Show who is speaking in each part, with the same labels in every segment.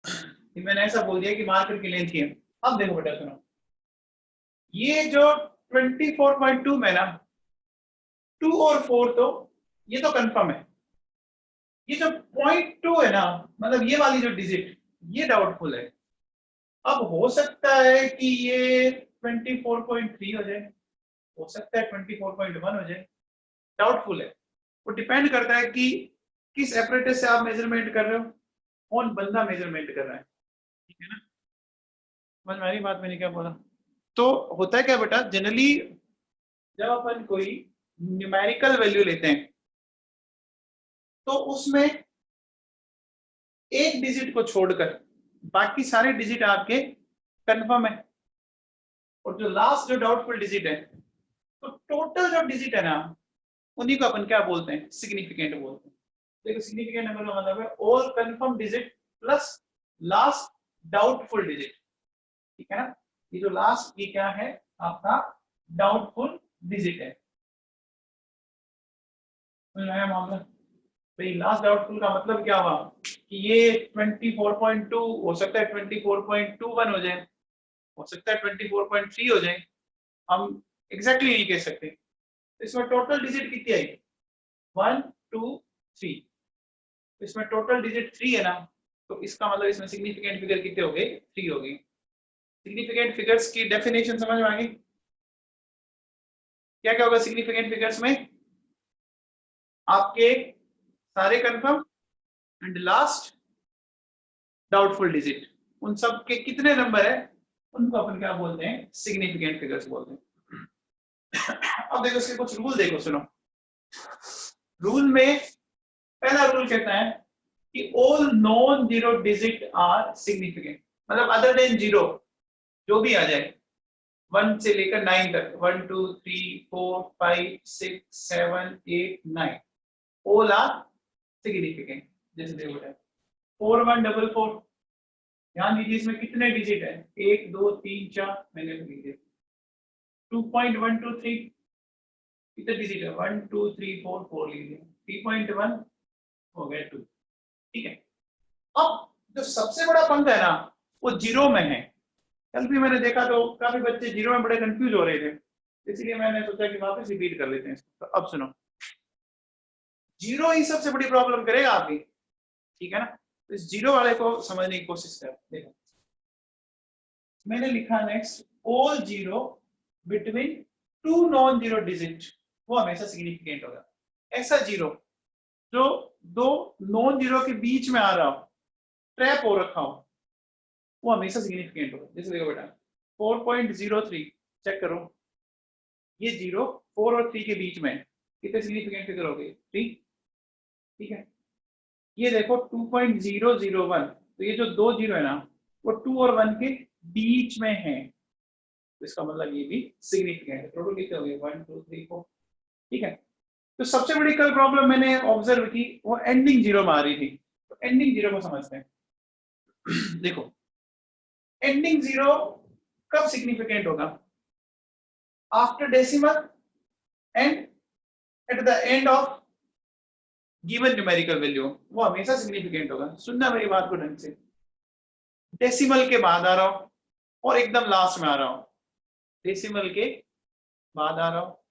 Speaker 1: मैंने ऐसा बोल दिया कि मार्कर की लेंथ ही है। अब देखो बेटा सुनो, ये जो 24.2 में ना 2 और 4 तो ये तो कंफर्म है, ये जो 0.2 है ना, मतलब ये वाली जो डिजिट, ये डाउटफुल है। अब हो सकता है कि ये 24.3 हो जाए, हो सकता है 24.1 हो जाए, डाउटफुल है। वो डिपेंड करता है कि किस एपरेटस से आप मेजरमेंट कर रहे हो, कौन बंदा मेजरमेंट कर रहा है, ठीक है ना। समझ में आ रही बात मैंने क्या बोला? तो होता है क्या बेटा, जनरली जब अपन कोई न्यूमेरिकल वैल्यू लेते हैं तो उसमें एक डिजिट को छोड़कर बाकी सारे डिजिट आपके कंफर्म है, और जो लास्ट जो डाउटफुल डिजिट है, तो टोटल जो डिजिट है ना, उन्हीं को अपन क्या बोलते हैं, सिग्निफिकेंट बोलते हैं। देखो सिग्निफिकेंट नंबर का मतलब है all confirm digit plus last doubtful digit, ठीक है ना। ये जो लास्ट, ये क्या है आपका डाउटफुल डिजिट है। समझ में आया मामला? भाई लास्ट डाउटफुल का मतलब क्या हुआ कि ये 24.2 हो सकता है 24.21 हो जाए, हो सकता है 24.3 हो जाए, हम एग्जैक्टली नहीं कह सकते। इसमें टोटल डिजिट कितनी आई, 1 2 3, इसमें टोटल डिजिट 3 है ना, तो इसका मतलब इसमें सिग्निफिकेंट फिगर कितने हो गए, 3 हो गए। सिग्निफिकेंट फिगर्स की डेफिनेशन समझ में आ गई? क्या क्या होगा सिग्निफिकेंट फिगर्स में, आपके सारे confirm and last doubtful digit, उन सब के कितने नंबर है, उनको अपन क्या बोलते हैं, सिग्निफिकेंट फिगर्स बोलते हैं। अब देखो इसके कुछ रूल देखो, सुनो। रूल में पहला रूल कहता है कि all non zero digit are significant, मतलब अदर देन जीरो जो भी आ जाए, 1 से लेकर 9 तक, 1 2 3 4 5 6 7 8 9, ऑल आर सिग्निफिकेंट। जैसे देखो 4144, ध्यान दीजिए इसमें कितने डिजिट है, 1 2 3 4, मैंने लिख दिया। 2.123 कितने डिजिट है, 1 2 3 4 4 लिख दिया। 3.1 हो गया 2, ठीक है। अब जो सबसे बड़ा पंख है ना, वो जीरो में है। कल भी मैंने देखा तो काफी बच्चे जीरो में बड़े कंफ्यूज हो रहे थे, इसलिए मैंने सोचा कि वापस रिपीट कर लेते हैं। तो अब सुनो, जीरो ही सबसे बड़ी प्रॉब्लम करेगा आपकी, ठीक है ना। तो इस जीरो वाले को समझने की कोशिश कर, देखो मैंने लिखा next, all zero between to non zero digit, वो हमेशा सिग्निफिकेंट होगा। ऐसा जीरो जो दो नॉन जीरो के बीच में आ रहा हो, ट्रैप हो रखा हो, वो हमेशा सिग्निफिकेंट होगा। जैसे देखो बेटा 4.03 चेक करो, ये जीरो 4 और 3 के बीच में, कितने सिग्निफिकेंट फिगर हो गए, 3, ठीक है। ये देखो 2.001, तो ये जो दो जीरो है ना, वो 2 और 1 के बीच में है, तो इसका मतलब ये भी सिग्निफिकेंट है। टोटल कितने हो गए, 1 2 3 4, ठीक है। तो सबसे बड़ी कल प्रॉब्लम मैंने ऑब्जर्व की, वो एंडिंग जीरो में आ रही थी। तो एंडिंग जीरो को समझते हैं। देखो एंडिंग जीरो कब सिग्निफिकेंट होगा, after decimal and at the end of given numerical value, वो हमेशा सिग्निफिकेंट होगा। सुनना मेरी बात को ढंग से, डेसिमल के बाद आ रहा हो और एकदम लास्ट में आ रहा हो, डेसिमल के बाद आ रहा हो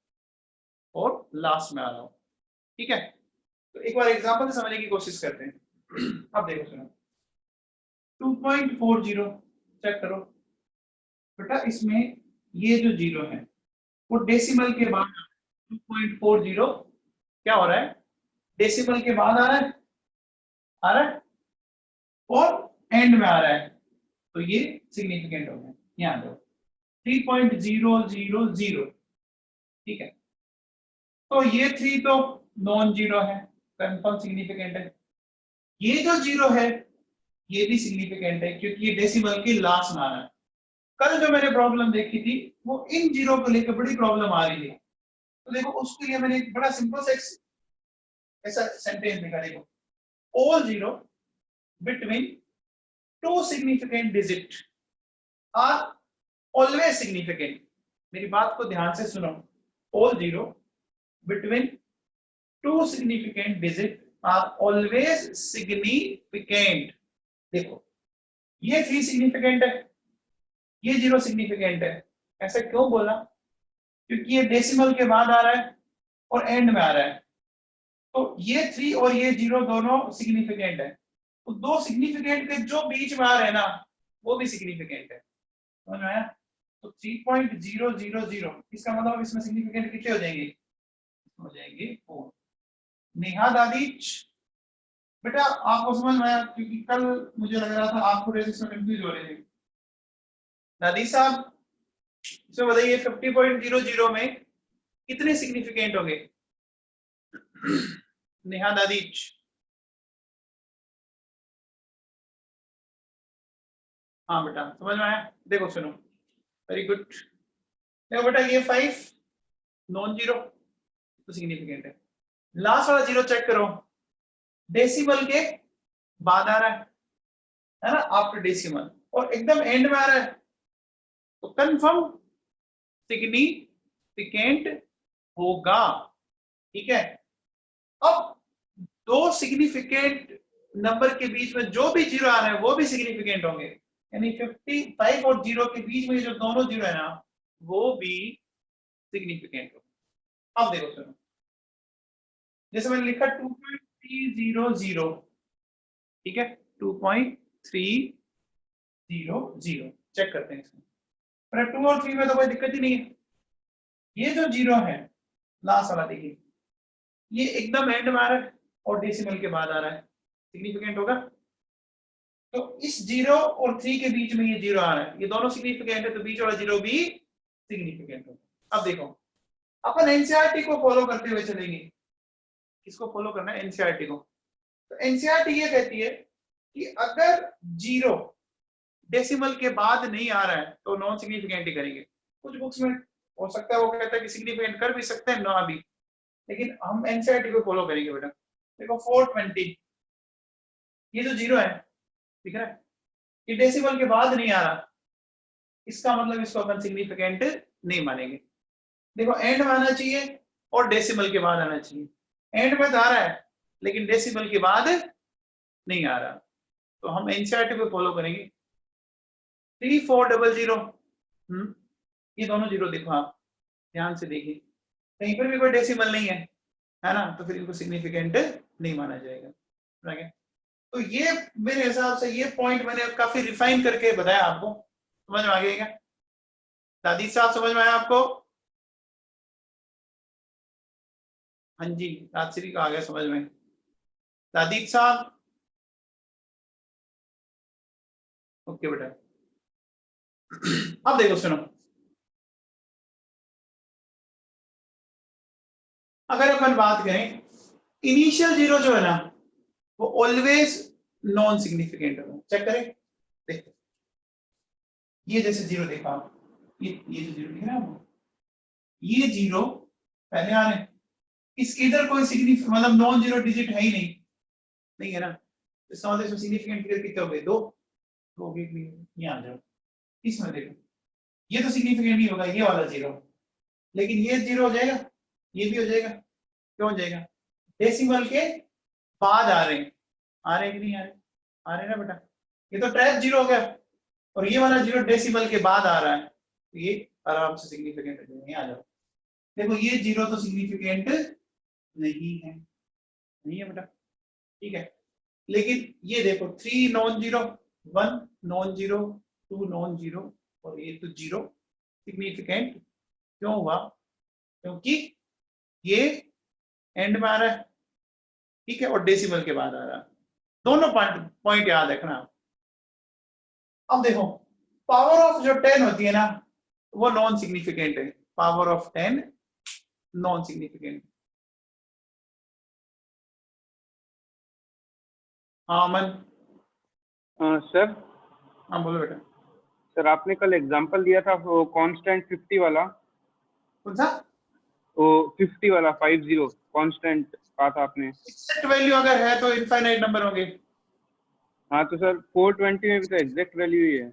Speaker 1: और लास्ट में आ रहा हो, ठीक है। तो एक बार एग्जांपल से समझने की कोशिश करते हैं। अब देखो सुनो, 2.40 चेक करो बेटा, इसमें ये जो जीरो है वो डेसिमल के बाद 2.40 क्या हो रहा है, डेसिमल के बाद आ रहा है, आ रहा है और एंड में आ रहा है, तो ये सिग्निफिकेंट हो गया। यहाँ दो 3.000, ठीक है। तो ये 3 तो नॉन जीरो है, कंफर्म सिग्निफिकेंट है। ये जो जीरो है ये भी सिग्निफिकेंट है, क्योंकि ये डेसिमल के लास्ट में आ रहा है। कल जो मैंने प्रॉब्लम देखी थी, वो इन जीरो को लेकर बड़ी प्रॉब्लम आ रही थी। तो देखो उसके लिए मैंने एक बड़ा सिंपल सा ऐसा सेंटेंस लिखा, देखो all zero between two significant digit are always significant. मेरी बात को ध्यान से सुनो, all zero between two significant digit are always significant. देखो ये 3 सिग्निफिकेंट है, ये 0 सिग्निफिकेंट है। ऐसा क्यों बोला? क्योंकि ये डेसिमल के बाद आ रहा है और एंड में आ रहा है, तो ये 3 और ये 0 दोनों सिग्निफिकेंट है। तो दो सिग्निफिकेंट के जो बीच में आ रहे हैं ना, वो भी सिग्निफिकेंट है, समझ में आया? तो 3.000, इसका मतलब इसमें सिग्निफिकेंट कितने हो जाएंगे? हो जाएंगे 4। नेहा दादीच, बेटा आपको समझ में आया? क्योंकि कल मुझे लग रहा था आप थोड़े इसमें कंफ्यूज हो रहे थे। दादी साहब इसमें बताइए 50.00 में कितने सिग्निफिकेंट होंगे? नेहा दादीच, हाँ बेटा समझ में आया? देखो सुनो, वेरी गुड। देखो बेटा ये 5 नॉन जीरो तो सिग्निफिकेंट है। लास्ट वाला 0 चेक करो, डेसिमल के बाद आ रहा है ना, आफ्टर डेसिमल, और एकदम एंड में आ रहा है, तो कंफर्म सिग्निफिकेंट होगा, ठीक है? अब दो सिग्निफिकेंट नंबर के बीच में जो भी 0 आ रहा है वो भी सिग्निफिकेंट होंगे, यानी 55 और 0 के बीच में जो दोनों 0 है ना, वो भी सिग्निफिकेंट होंगे। अब देखो सुनो, जैसे मैंने लिखा 2.300, ठीक है, 2.300, चेक करते हैं इसमें। पर 2 और 3 में तो कोई दिक्कत ही नहीं है। ये जो 0 है लास्ट वाला, देखिए ये एकदम एंड में आ रहा है और डेसिमल के बाद आ रहा है, सिग्निफिकेंट होगा। तो इस 0 और 3 के बीच में ये 0 आ रहा है, ये दोनों सिग्निफिकेंट है, तो बीच वाला 0 भी सिग्निफिकेंट होगा। अब देखो अपन एनसीईआरटी को फॉलो करते हुए चलेंगे। किसको फॉलो करना है? एनसीईआरटी को। तो एनसीईआरटी ये कहती है कि अगर 0 डेसिमल के बाद नहीं आ रहा है तो नॉन सिग्निफिकेंट ही करेंगे। कुछ बुक्स में हो सकता है वो कहता है कि सिग्निफिकेंट कर भी सकते हैं ना भी, लेकिन हम एनसीईआरटी को फॉलो करेंगे बेटा। देखो 420, ये जो 0 है दिख रहा है, ये डेसिमल के बाद नहीं आ रहा, इसका मतलब इसको अपन सिग्निफिकेंट नहीं मानेंगे। देखो एंड में आना चाहिए और डेसिमल के बाद आना चाहिए, एंड में तो आ रहा है लेकिन डेसिमल के बाद नहीं आ रहा, तो हम एनसीईआरटी को फॉलो करेंगे। 3400, ये दोनों 0 देखो, आप ध्यान से देखिए, कहीं पर भी कोई डेसिमल नहीं है ना, तो फिर इनको सिग्निफिकेंट नहीं माना जाएगा, ठीक है? तो ये मेरे हिसाब से ये पॉइंट मैंने काफी रिफाइन करके बताया आपको, समझ में आ गया क्या? दादी साहब समझ में आया आपको? हाँ जी, राजश्री का आ गया समझ में। दादी साहब ओके बेटा। अब देखो सुनो, अगर अपन बात करें इनिशियल 0 जो है ना, वो ऑलवेज नॉन सिग्निफिकेंट होगा। चेक करें, देखो ये जैसे 0 देखा आप, ये जो 0 दिख रहा है आपको, ये 0 पहले आ रहे हैं, इसके इधर कोई सिग्निफिकेंट मतलब नॉन 0 डिजिट है ही नहीं है ना, इसका मतलब इसमें सिग्निफिकेंट फिगर कितने हो गए? 2 हो गए। यहाँ आ जाओ, इसमें देखो ये तो सिग्निफिकेंट ही होगा ये वाला 0, लेकिन ये 0 हो जाएगा, ये भी हो जाएगा। क्यों हो जाएगा? डेसिमल के बाद आ रहे हैं, आ रहे हैं कि नहीं आ रहे? आ रहे हैं ना बेटा, ये तो ट्रैप 0 हो गया, और ये वाला 0 डेसिमल के बाद आ रहा है, तो ये आराम से सिग्निफिकेंट हो जाएगा। यहाँ आ जाओ, देखो ये 0 तो सिग्निफिकेंट नहीं है बेटा, ठीक है? लेकिन ये देखो 3 नॉन 0, 1 नॉन 0, 2 नॉन 0, और ये तो 0 सिग्निफिकेंट क्यों हुआ? क्योंकि ये एंड में आ रहा है, ठीक है, और डेसिमल के बाद आ रहा है। दोनों पॉइंट याद रखना। अब देखो पावर ऑफ जो 10 होती है ना, वो नॉन सिग्निफिकेंट है, पावर ऑफ 10 नॉन सिग्निफिकेंट। हाँ अमन।
Speaker 2: सर।
Speaker 1: हाँ बोलो बेटा।
Speaker 2: सर आपने कल एग्जांपल दिया था वो कांस्टेंट 50 वाला,
Speaker 1: कौन सा?
Speaker 2: वो 50 वाला 50 कांस्टेंट कहा था आपने।
Speaker 1: एग्जैक्ट वैल्यू अगर है तो इनफाइनाइट नंबर होंगे।
Speaker 2: हाँ तो सर 420 में भी तो एग्जैक्ट वैल्यू ही है।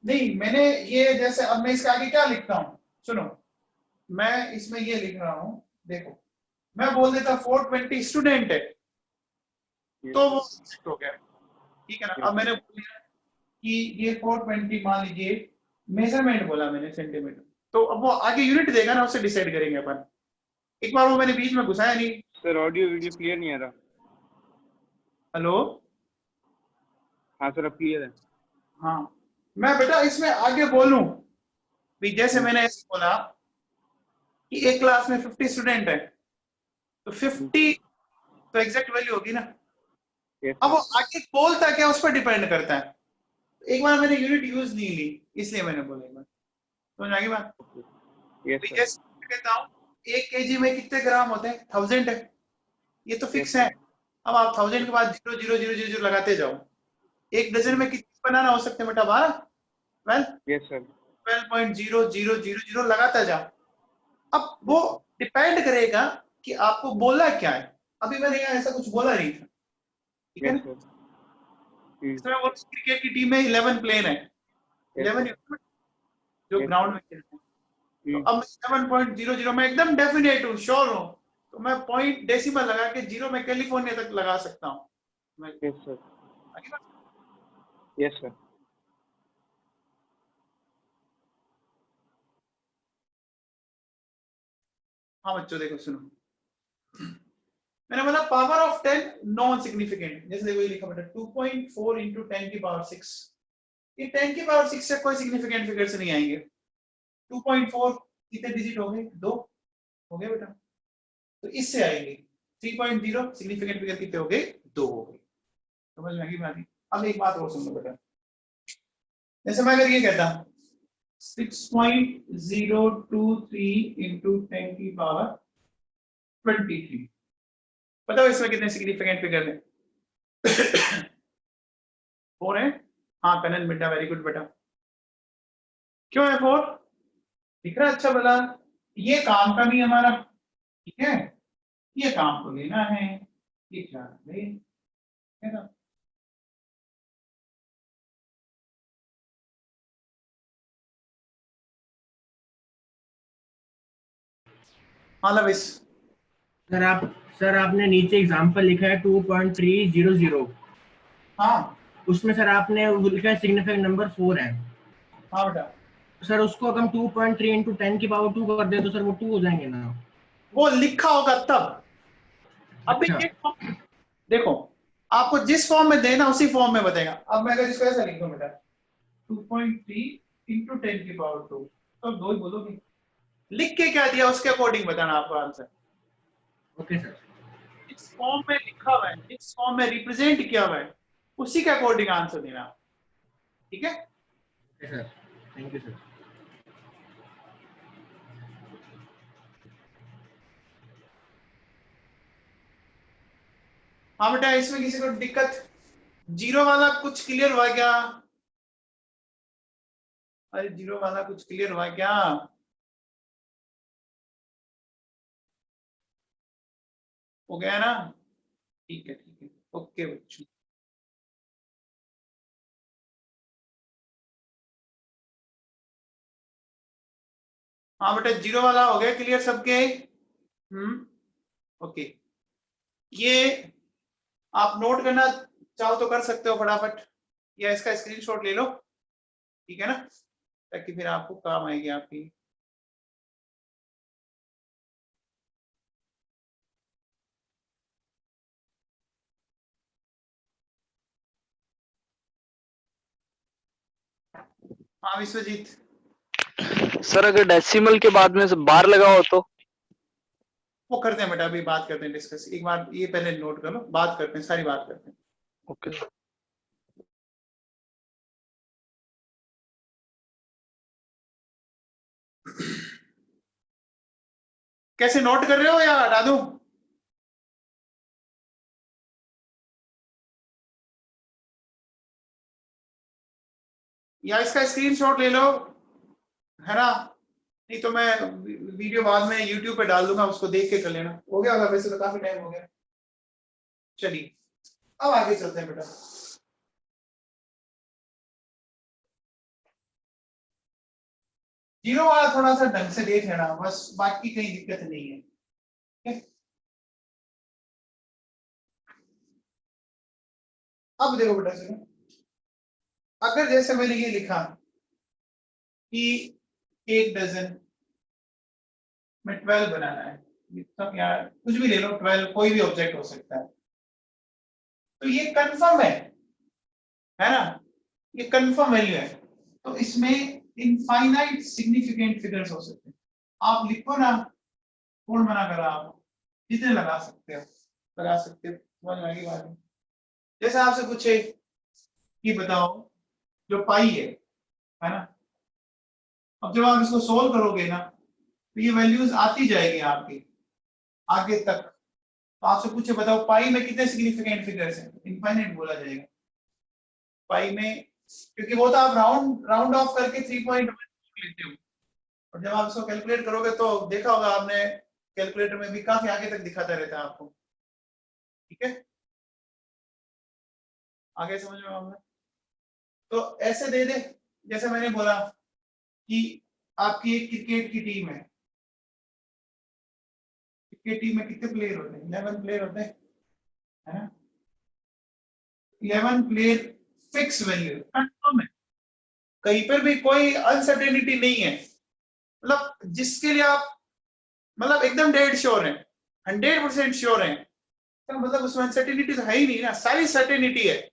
Speaker 1: नहीं, मैंने ये जैसे अब मैं इसके आगे क्या लिखता हूँ, सुनो, मैं इसमें ये लिख रहा हूँ, देखो मैं बोल देता 420 स्टूडेंट है, तो वो एग्जैक्ट हो गया, ठीक है ना? अब मैंने बोल दिया कि ये 420 मान लीजिए, मेजरमेंट बोला मैंने सेंटीमीटर, तो अब वो आगे यूनिट देगा ना, उससे डिसाइड करेंगे अपन। एक बार वो मैंने बीच में घुसाया नहीं।
Speaker 2: सर ऑडियो वीडियो क्लियर नहीं आ रहा।
Speaker 1: हेलो,
Speaker 2: हाँ सर अब क्लियर है।
Speaker 1: हाँ, मैं बेटा इसमें आगे बोलूं भी, जैसे मैंने ऐसे बोला कि एक क्लास में 50 स्टूडेंट है, तो 50 तो एग्जैक्ट वैल्यू होगी ना।
Speaker 2: यस
Speaker 1: अब वो
Speaker 2: सर।
Speaker 1: आगे बोलता क्या, उस पर डिपेंड करता है। एक बार मैंने यूनिट यूज नहीं ली, इसलिए मैंने बोला एक बार। समझ में आ गई बात?
Speaker 2: यस
Speaker 1: भी
Speaker 2: सर।
Speaker 1: जैसे मैं कहता हूँ 1 केजी में कितने ग्राम होते हैं, 1000 है, ये तो
Speaker 2: यस
Speaker 1: फिक्स है।
Speaker 2: सर।
Speaker 1: अब आप 1000 के बाद 0 0 0 0 0 लगाते जाओ। एक डजन में कितने बनाना हो सकते हैं बेटा, 12। Well,
Speaker 2: yes sir.
Speaker 1: 12.0000 लगाता जाओ। अब वो डिपेंड करेगा कि आपको बोला क्या है। अभी मैंने यहाँ ऐसा कुछ बोला नहीं था, ठीक है
Speaker 2: यस
Speaker 1: ना।
Speaker 2: सर।
Speaker 1: इसमें वो क्रिकेट की टीम में 11 प्लेयर है, 11 जो
Speaker 2: Yes,
Speaker 1: ग्राउंड
Speaker 2: sir.
Speaker 1: में खेलते हैं। तो अब 7.00 में एकदम डेफिनेट हूँ, श्योर हूँ, तो मैं पॉइंट डेसिमल लगा के 0 में कैलिफोर्निया तक लगा सकता हूँ।
Speaker 2: Yes, sir.
Speaker 1: आगे बात।
Speaker 2: Yes, sir.
Speaker 1: हाँ बच्चों देखो सुनो, मैंने बोला पावर ऑफ 10 नॉन सिग्निफिकेंट। जैसे देखो ये लिखा बेटा 2.4 इंटू 10 की पावर 6, ये 10 की पावर 6 से कोई सिग्निफिकेंट फिगर से नहीं आएंगे। 2.4 कितने डिजिट हो गए, 2 हो गए बेटा, तो इससे आएंगे। 3.0 सिग्निफिकेंट फिगर कितने हो गए, 2 हो गए। समझ में आ गई बात? अब एक बात और सुन लो बेटा, जैसे मैं अगर ये कहता 6.023 इंटू 10 की पावर 23, बताओ इसमें कितने सिग्निफिकेंट फिगर है? 4 है। हाँ कनन बेटा, वेरी गुड बेटा। क्यों है 4? दिख रहा है अच्छा भला। ये काम का नहीं हमारा, ठीक है, ये काम को लेना है, ये क्या है ना। हाँ लविस,
Speaker 3: सर आपने नीचे एग्जांपल लिखा है 2.300।
Speaker 1: हाँ
Speaker 3: उसमें सर आपने वो लिखा है सिग्निफिकेंट नंबर 4 है।
Speaker 1: हाँ बेटा,
Speaker 3: सर उसको अगर हम 2.3 इंटू 10 की पावर 2 कर दें तो सर वो 2 हो जाएंगे ना।
Speaker 1: वो लिखा होगा तब। अभी
Speaker 3: अच्छा
Speaker 1: देखो, आपको जिस फॉर्म में देना उसी फॉर्म में बताएगा। अब मैं अगर इसको ऐसा लिख दूं बेटा 2.3 इंटू 10 की पावर 2, तो 2 ही बोलोगे। लिख के क्या दिया उसके अकॉर्डिंग बताना आपका आंसर।
Speaker 3: Okay sir.
Speaker 1: जिस फॉर्म में लिखा हुआ है, जिस फॉर्म में रिप्रेजेंट किया हुआ है, उसी के अकॉर्डिंग आंसर देना, ठीक है।
Speaker 3: Okay sir, thank you sir.
Speaker 1: हाँ बेटा, इसमें किसी को दिक्कत? जीरो वाला कुछ क्लियर हुआ क्या? अरे जीरो वाला कुछ क्लियर हुआ क्या? हो गया ना? ठीक है ठीक है, ओके बच्चों। हाँ बेटा, जीरो वाला हो गया क्लियर सबके? ओके। ये आप नोट करना चाहो तो कर सकते हो फटाफट, या इसका स्क्रीनशॉट ले लो, ठीक है ना, ताकि फिर आपको काम आएगी आपकी। हाँ विश्वजीत,
Speaker 4: सर अगर डेसिमल के बाद में से बार लगा हो तो?
Speaker 1: वो करते हैं बेटा, अभी बात करते हैं, डिस्कस। एक बार ये पहले नोट कर लो, बात करते हैं, सारी बात करते हैं।
Speaker 4: ओके।
Speaker 1: कैसे नोट कर रहे हो या हटा दूं? या इसका स्क्रीनशॉट ले लो, है ना, नहीं तो मैं वीडियो बाद में यूट्यूब पे डाल दूंगा, उसको देख के कर लेना। हो गया होगा वैसे तो, काफी टाइम हो गया। चलिए अब आगे चलते हैं बेटा। जीरो वाला थोड़ा सा ढंग से देख लेना बस, बाकी कहीं दिक्कत नहीं है, ठीक है? अब देखो बेटा सुनो, अगर जैसे मैंने ये लिखा कि 1 डजन में 12 बनाना है, सब यार कुछ भी ले लो, 12 कोई भी ऑब्जेक्ट हो सकता है, तो ये कंफर्म है ना, ये कंफर्म वैल्यू है। तो इसमें इनफाइनाइट सिग्निफिकेंट फिगर्स हो सकते हैं। आप लिखो ना, कौन मना कर रहा, आप जितने लगा सकते हो लगा सकते हो, समझ में आएगी बात। जैसे आपसे पूछे कि बताओ जो पाई है ना, अब जब आप इसको सोल्व करोगे ना तो ये वैल्यूज आती जाएगी आपकी आगे तक। तो आपसे पूछे बताओ पाई में कितने सिग्निफिकेंट फिगर्स हैं, इनफाइनाइट बोला जाएगा पाई में, क्योंकि वो तो आप राउंड ऑफ करके 3.1 लेते हो, और जब आप इसको कैलकुलेट करोगे तो देखा होगा आपने, कैलकुलेटर में भी काफी आगे तक दिखाता रहता है आपको। ठीक है, आगे समझ में आऊंगा। तो ऐसे दे दे, जैसे मैंने बोला कि आपकी एक क्रिकेट की टीम है, क्रिकेट टीम में कितने प्लेयर होते हैं, 11 प्लेयर होते हैं, है ना। 11 प्लेयर फिक्स वैल्यू कंफर्म है, कहीं पर भी कोई अनसर्टेनिटी नहीं है, मतलब जिसके लिए आप मतलब एकदम डेड श्योर है, 100% श्योर है, तो मतलब उसमें अनसर्टेनिटी तो है ही नहीं ना, सारी सर्टेनिटी है,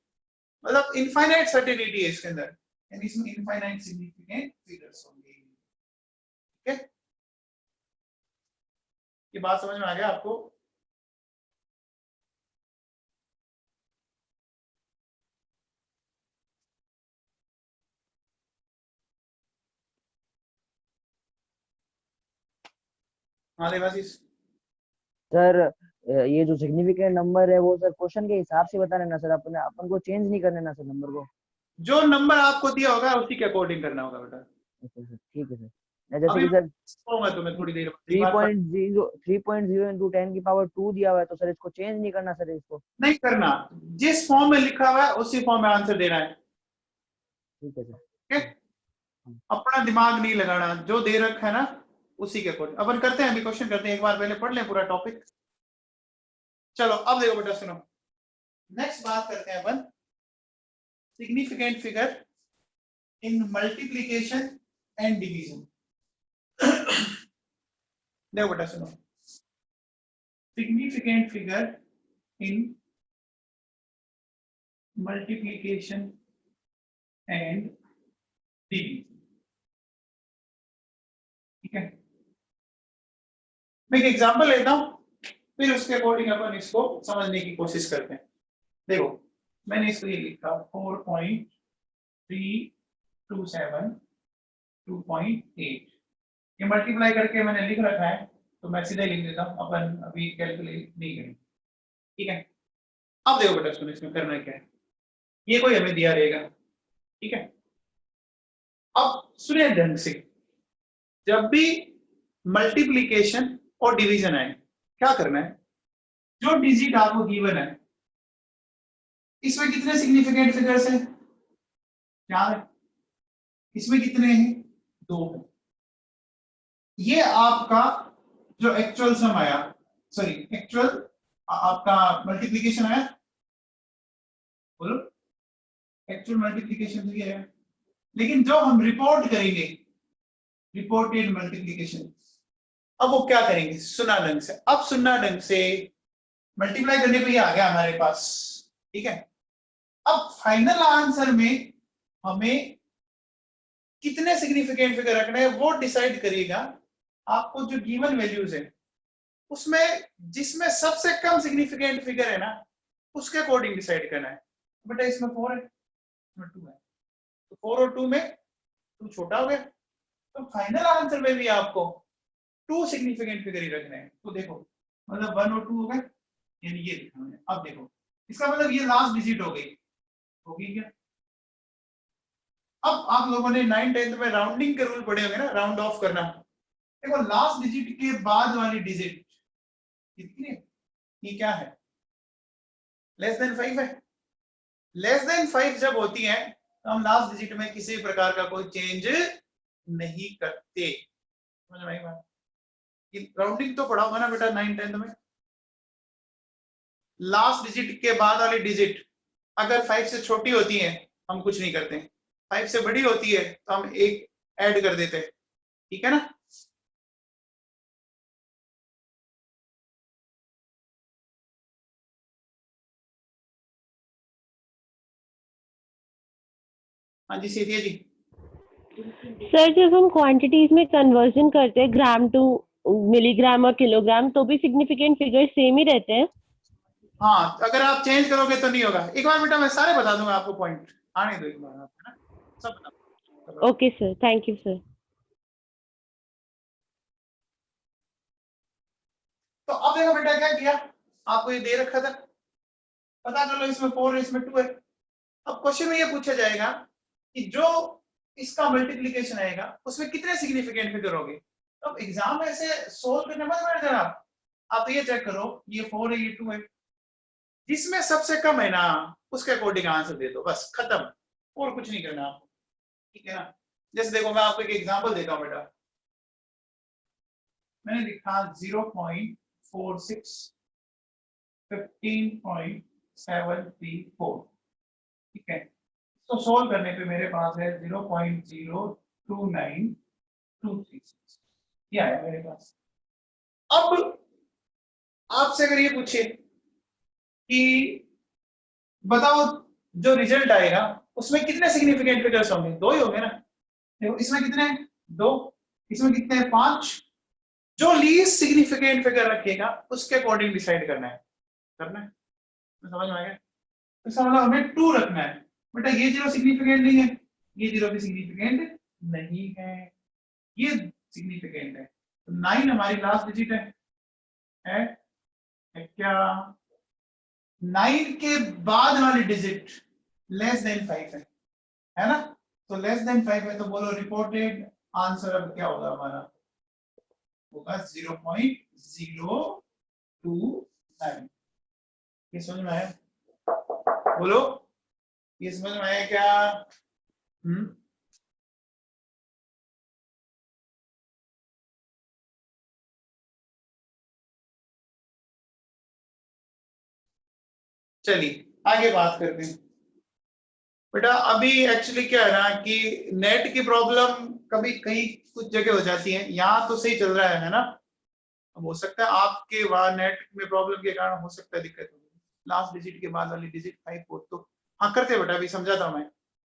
Speaker 1: मतलब इनफाइनाइट सर्टेनिटी है इसके अंदर, यानी इसमें इनफाइनाइट सिग्निफिकेंट फिगर्स होंगे। ठीक है, ये बात समझ में आ गया आपको। हाँ देवाशीष,
Speaker 5: सर ये जो सिग्निफिकेंट नंबर है वो सर क्वेश्चन के हिसाब से बताना ना सर, अपन अपन को चेंज नहीं करना ना सर नंबर को।
Speaker 1: जो नंबर आपको दिया होगा उसी के अकॉर्डिंग करना होगा बेटा।
Speaker 5: अच्छा सर, ठीक है सर। जैसे
Speaker 1: अभी
Speaker 5: कि सर
Speaker 1: मैं तुम्हें थोड़ी देर
Speaker 5: 3.0 into 10 की पावर 2 दिया हुआ है, तो सर इसको चेंज नहीं करना सर, इसको
Speaker 1: नहीं करना, जिस फॉर्म में लिखा हुआ है उसी फॉर्म में आंसर देना है।
Speaker 5: ठीक है सर।
Speaker 1: ठीक है, अपना दिमाग नहीं लगाना, जो दे रखा है ना उसी के अकॉर्डिंग अपन करते हैं। अभी क्वेश्चन करते हैं, एक बार पहले पढ़ लें पूरा टॉपिक। चलो अब देखो बेटा सुनो, नेक्स्ट बात करते हैं अपन significant figure in multiplication and division. देखो बेटा सुनो, significant figure in multiplication and division. ठीक है, मैं एक एग्जांपल लेता हूं, फिर उसके अकॉर्डिंग अपन इसको समझने की कोशिश करते हैं। देखो मैंने इसको ये लिखा 4.327 2.8, ये मल्टीप्लाई करके मैंने लिख रखा है, तो मैं सीधा लिख देता हूं, अपन अभी कैलकुलेट नहीं करेंगे। ठीक है, अब देखो बेटा सुनो, इसमें करना क्या है, ये कोई हमें दिया रहेगा। ठीक है, अब सुनिए ढंग से, जब भी मल्टीप्लिकेशन और डिवीजन आए क्या करना है, जो डिजिट आपको गिवन है इसमें कितने सिग्निफिकेंट फिगर्स हैं, 4 है, इसमें कितने हैं, 2 है। ये आपका जो एक्चुअल सम आया, सॉरी एक्चुअल आपका मल्टीप्लिकेशन आया, बोलो एक्चुअल मल्टीप्लिकेशन तो ये है, लेकिन जो हम रिपोर्ट करेंगे रिपोर्टेड मल्टीप्लिकेशन, अब वो क्या करेंगे, सुना ढंग से, अब सुनना ढंग से, मल्टीप्लाई करने पे ये आ गया हमारे पास। ठीक है, अब फाइनल आंसर में हमें कितने सिग्निफिकेंट फिगर रखने हैं वो डिसाइड करिएगा आपको जो गिवन वैल्यूज है उसमें, जिसमें सबसे कम सिग्निफिकेंट फिगर है ना उसके अकॉर्डिंग डिसाइड करना है। बेटा इसमें 4 है, इसमें 2 है, तो 4 और 2 में 2 छोटा हो गया, तो फाइनल आंसर में भी आपको 2 सिग्निफिकेंट फिगर ही रखने हैं। तो देखो मतलब 1 और 2 हो गए, यानी ये लिखा मैंने। अब देखो इसका मतलब ये लास्ट डिजिट हो गई, होगी क्या। अब आप लोगों ने 9th 10th में राउंडिंग के रूल पढ़े होंगे ना, राउंड ऑफ करना। देखो लास्ट डिजिट के बाद वाली डिजिट कितनी है, ये क्या है, लेस देन 5 है। लेस देन 5 जब होती है तो हम लास्ट डिजिट में किसी प्रकार का कोई चेंज नहीं करते। समझ में आई बात, राउंडिंग तो पढ़ा होगा ना बेटा 9th 10th में। लास्ट डिजिट के बाद वाली डिजिट अगर 5 से छोटी होती है हम कुछ नहीं करते, 5 से बड़ी होती है तो हम एक ऐड कर देते हैं, ठीक है ना। हाँ जी सीधिया जी।
Speaker 6: सर जब हम क्वांटिटीज में कन्वर्जन करते हैं ग्राम टू मिलीग्राम और किलोग्राम तो भी सिग्निफिकेंट फिगर सेम ही रहते हैं?
Speaker 1: हाँ अगर आप चेंज करोगे तो नहीं होगा। एक बार बेटा मैं सारे बता दूंगा आपको पॉइंट, आने दो एक बार आप, है ना, सब बता दूंगा।
Speaker 6: Okay sir, thank you sir.
Speaker 1: तो अब देखो बेटा क्या किया, आपको ये दे रखा था, पता कर लो इसमें 4 है इसमें 2 है। अब क्वेश्चन में ये पूछा जाएगा कि जो इसका मल्टीप्लिकेशन आएगा उसमें कितने सिग्निफिकेंट फिगर होंगे। अब एग्जाम में ऐसे सोल्व करने मत बैठ जाना, आप तो ये चेक करो ये 4 है ये 2 है, जिसमें सबसे कम है ना उसके अकॉर्डिंग आंसर दे दो, बस खत्म, और कुछ नहीं करना आपको, ठीक है ना। जैसे देखो मैं आपको एक एग्जांपल देता हूँ बेटा, मैंने लिखा 0.46 15.734, ठीक है। तो सोल्व करने पे मेरे पास है 0.029236, ये आया मेरे पास। अब आपसे अगर ये पूछे कि बताओ जो रिजल्ट आएगा उसमें कितने सिग्निफिकेंट फिगर्स होंगे, 2 ही होंगे ना। देखो इसमें कितने हैं 2, इसमें कितने हैं 5, जो लीस्ट सिग्निफिकेंट फिगर रखेगा उसके अकॉर्डिंग डिसाइड करना है, समझ में आ गया। तो इसका मतलब हमें 2 रखना है बेटा, ये 0 सिग्निफिकेंट नहीं है, ये 0 भी सिग्निफिकेंट नहीं है, ये सिग्निफिकेंट है। तो 9 हमारी लास्ट डिजिट है क्या, 9 के बाद वाली डिजिट लेस देन 5 है ना, तो लेस देन 5 है तो बोलो रिपोर्टेड आंसर अब क्या होगा हमारा, होगा 0.029। ये समझ में आया, बोलो ये समझ में आया क्या? चलिए आगे बात करते हैं बेटा। अभी एक्चुअली क्या है ना कि नेट की प्रॉब्लम कभी कहीं कुछ जगह हो जाती है, यहाँ तो सही चल रहा है ना, अब हो सकता है आपके वहां नेट में प्रॉब्लम के कारण हो सकता है दिक्कत होगी, लास्ट डिजिट के बाद वाली डिजिट 5 हो तो हाँ करते बेटा, अभी समझाता हूँ मैं।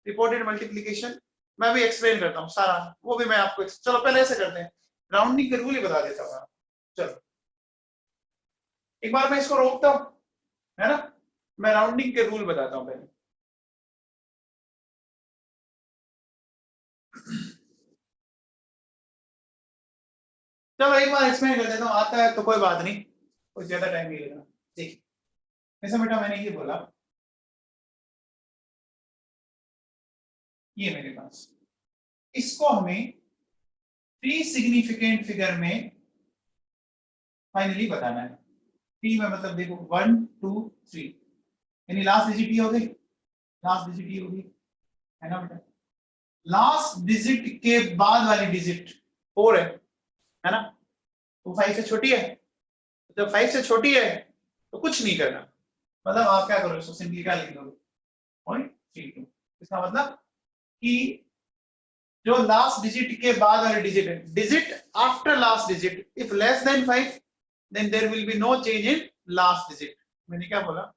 Speaker 1: रिपोर्टेड मल्टीप्लिकेशन मैं भी एक्सप्लेन करता हूँ सारा, वो भी मैं आपको, चलो पहले ऐसे करते हैं, राउंडिंग के रूल ही बता देता हूँ। चलो एक बार मैं इसको रोकता हूँ, है ना, मैं राउंडिंग के रूल बताता हूँ पहले। चलो एक बार एक्सप्लेन कर देता हूँ, आता है तो कोई बात नहीं, कुछ ज्यादा टाइम नहीं लेगा। देखिए ऐसा बेटा मैंने ये बोला, ये मेरे पास, इसको हमें 3 सिग्निफिकेंट फिगर में फाइनली बताना है। 3 में मतलब देखो 1 2 3, यानी लास्ट डिजिट ये हो गई, लास्ट डिजिट ये होगी, है ना बेटा। लास्ट डिजिट के बाद वाली डिजिट 4 है ना, तो 5 से छोटी है, जब 5 से छोटी है तो कुछ नहीं करना, मतलब आप क्या करो इसको सिंपली क्या लिख दोगे 0.32। इसका मतलब कि जो लास्ट डिजिट के बाद वाली डिजिट है, digit after last digit if less than 5 then there will be no change in last digit. मैंने क्या बोला,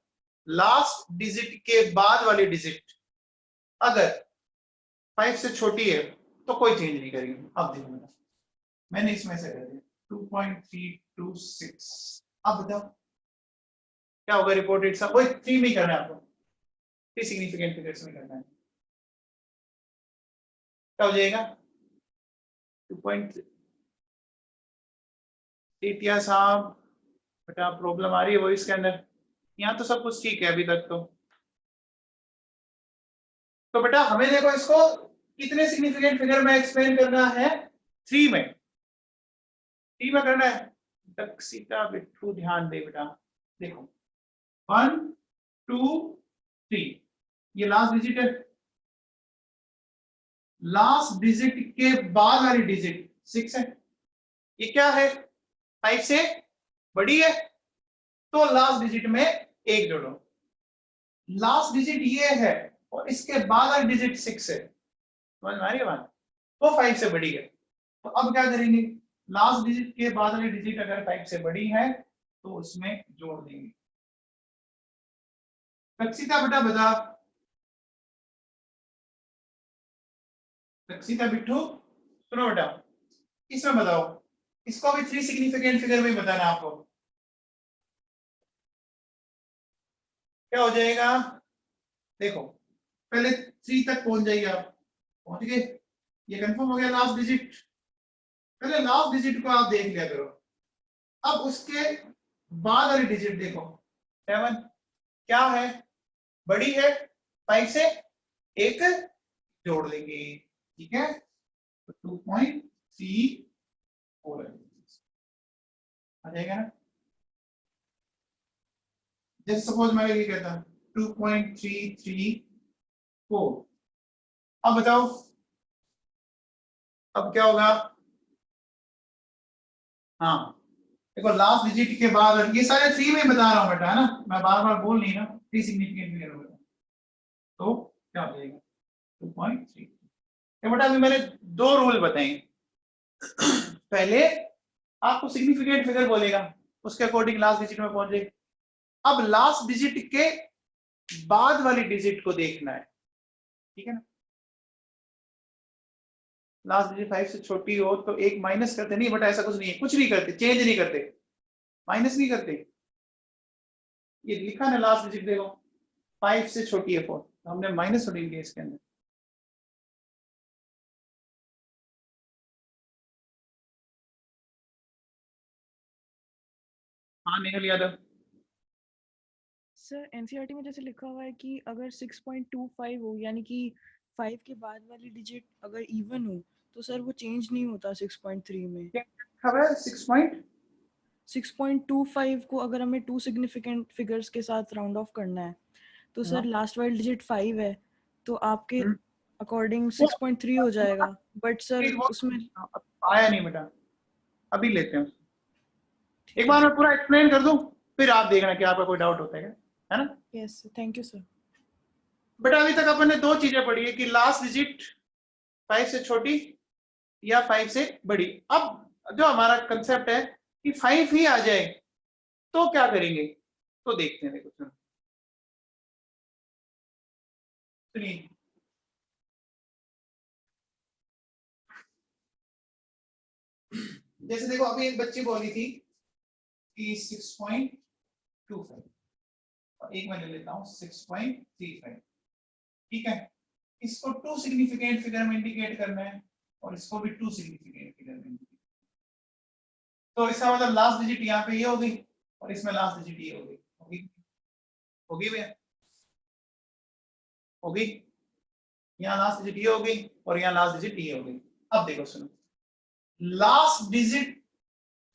Speaker 1: लास्ट डिजिट के बाद वाली डिजिट अगर 5 से छोटी है तो कोई चेंज नहीं करेगी। अब देखो मैंने इसमें से कर दिया 2.326, अब बताओ क्या होगा रिपोर्टेड, सब वही 3 नहीं करना है आपको, 3 सिग्निफिकेंट फिगर्स में करना है, क्या हो जाएगा 2.3। टीटिया साहब बेटा प्रॉब्लम आ रही है वो इसके अंदर, यहाँ तो सब कुछ ठीक है अभी तक तो बेटा हमें देखो इसको कितने सिग्निफिकेंट फिगर में एक्सप्लेन करना है, 3 में, 3 में करना है। दक्षिता बिट्टू ध्यान दे बेटा, देखो 1 2 3 ये लास्ट डिजिट है, लास्ट डिजिट के बाद वाली डिजिट 6 है, ये क्या है 5 से बड़ी है तो लास्ट डिजिट में 1 जोड़ो, लास्ट डिजिट ये है और इसके बाद वाली डिजिट 6 है समझ में आ रही है बात? वो 5 से बड़ी है, तो अब क्या करेंगे, लास्ट डिजिट के बाद वाली डिजिट अगर 5 से बड़ी है तो उसमें जोड़ देंगे। रक्षिता बेटा बता, रक्षिता बिट्ठू सुनो बेटा, इसमें बताओ, इसको भी 3 सिग्निफिकेंट फिगर में बताना आपको। क्या हो जाएगा, देखो पहले 3 तक पहुंच जाइए आप, पहुंच गए, ये कंफर्म हो गया लास्ट डिजिट। पहले लास्ट डिजिट को आप देख लिया करो, अब उसके बाद वाली डिजिट देखो 7 क्या है, बड़ी है, 5 से एक जोड़ देंगे, ठीक है, तो 2.34 आ जाएगा ना। जैसे सपोज मैं ये कहता 2.334, अब बताओ अब क्या होगा, हाँ देखो लास्ट डिजिट के बाद, ये सारे 3 में बता रहा हूँ बेटा, है ना, मैं बार बार बोल नहीं ना, 3 सिग्निफिकेंट फिगर होगा तो क्या हो जाएगा 2.3। बेटा अभी मैंने 2 रूल बताए, पहले आपको सिग्निफिकेंट फिगर बोलेगा, उसके अकॉर्डिंग लास्ट डिजिट में पहुंचे। अब लास्ट डिजिट के बाद वाली डिजिट को देखना है, ठीक है ना, लास्ट डिजिट 5 से छोटी हो तो एक माइनस करते, नहीं बेटा ऐसा कुछ नहीं है, कुछ नहीं करते, चेंज नहीं करते, माइनस नहीं करते, ये लिखा ना लास्ट डिजिट देखो 5 से छोटी है 4, तो हमने माइनस थोड़ी किया इसके अंदर। हाँ निकल यादव,
Speaker 7: सर एनसीईआरटी में जैसे लिखा हुआ है कि अगर 6.25 हो, यानी कि 5 के बाद वाली डिजिट अगर इवन हो तो सर वो चेंज नहीं होता 6.3 में।
Speaker 1: क्या खबर है
Speaker 7: 6.25 को अगर हमें 2 सिग्निफिकेंट फिगर्स के साथ राउंड ऑफ करना है तो सर लास्ट वाली डिजिट 5 है, तो आपके अकॉर्डिंग 6.3 हो जाएगा, बट सर उसमें
Speaker 1: आया नहीं बेटा, अभी लेते हैं, एक बार मैं पूरा एक्सप्लेन कर दूं फिर आप देखना कि आपका कोई डाउट होता है क्या, है ना।
Speaker 7: Yes thank you sir.
Speaker 1: बेटा अभी तक अपन ने 2 चीजें पढ़ी है कि लास्ट डिजिट 5 से छोटी या 5 से बड़ी। अब जो हमारा कंसेप्ट है कि 5 ही आ जाए तो क्या करेंगे, तो देखते हैं, देखो सुनिए, जैसे देखो अभी एक बच्ची बोली थी कि 6.25, एक मैं ले लेता हूं 6.35, ठीक है, इसको 2 सिग्निफिकेंट फिगर में इंडिकेट करना है और इसको भी 2 सिग्निफिकेंट फिगर में इंडिकेट, तो इसका मतलब लास्ट डिजिट यहाँ पे ये हो गई और इसमें लास्ट डिजिट ये हो गई, होगी भैया, होगी, यहाँ लास्ट डिजिट ये हो गई और यहाँ लास्ट डिजिट ये हो गई। अब देखो सुनो, लास्ट डिजिट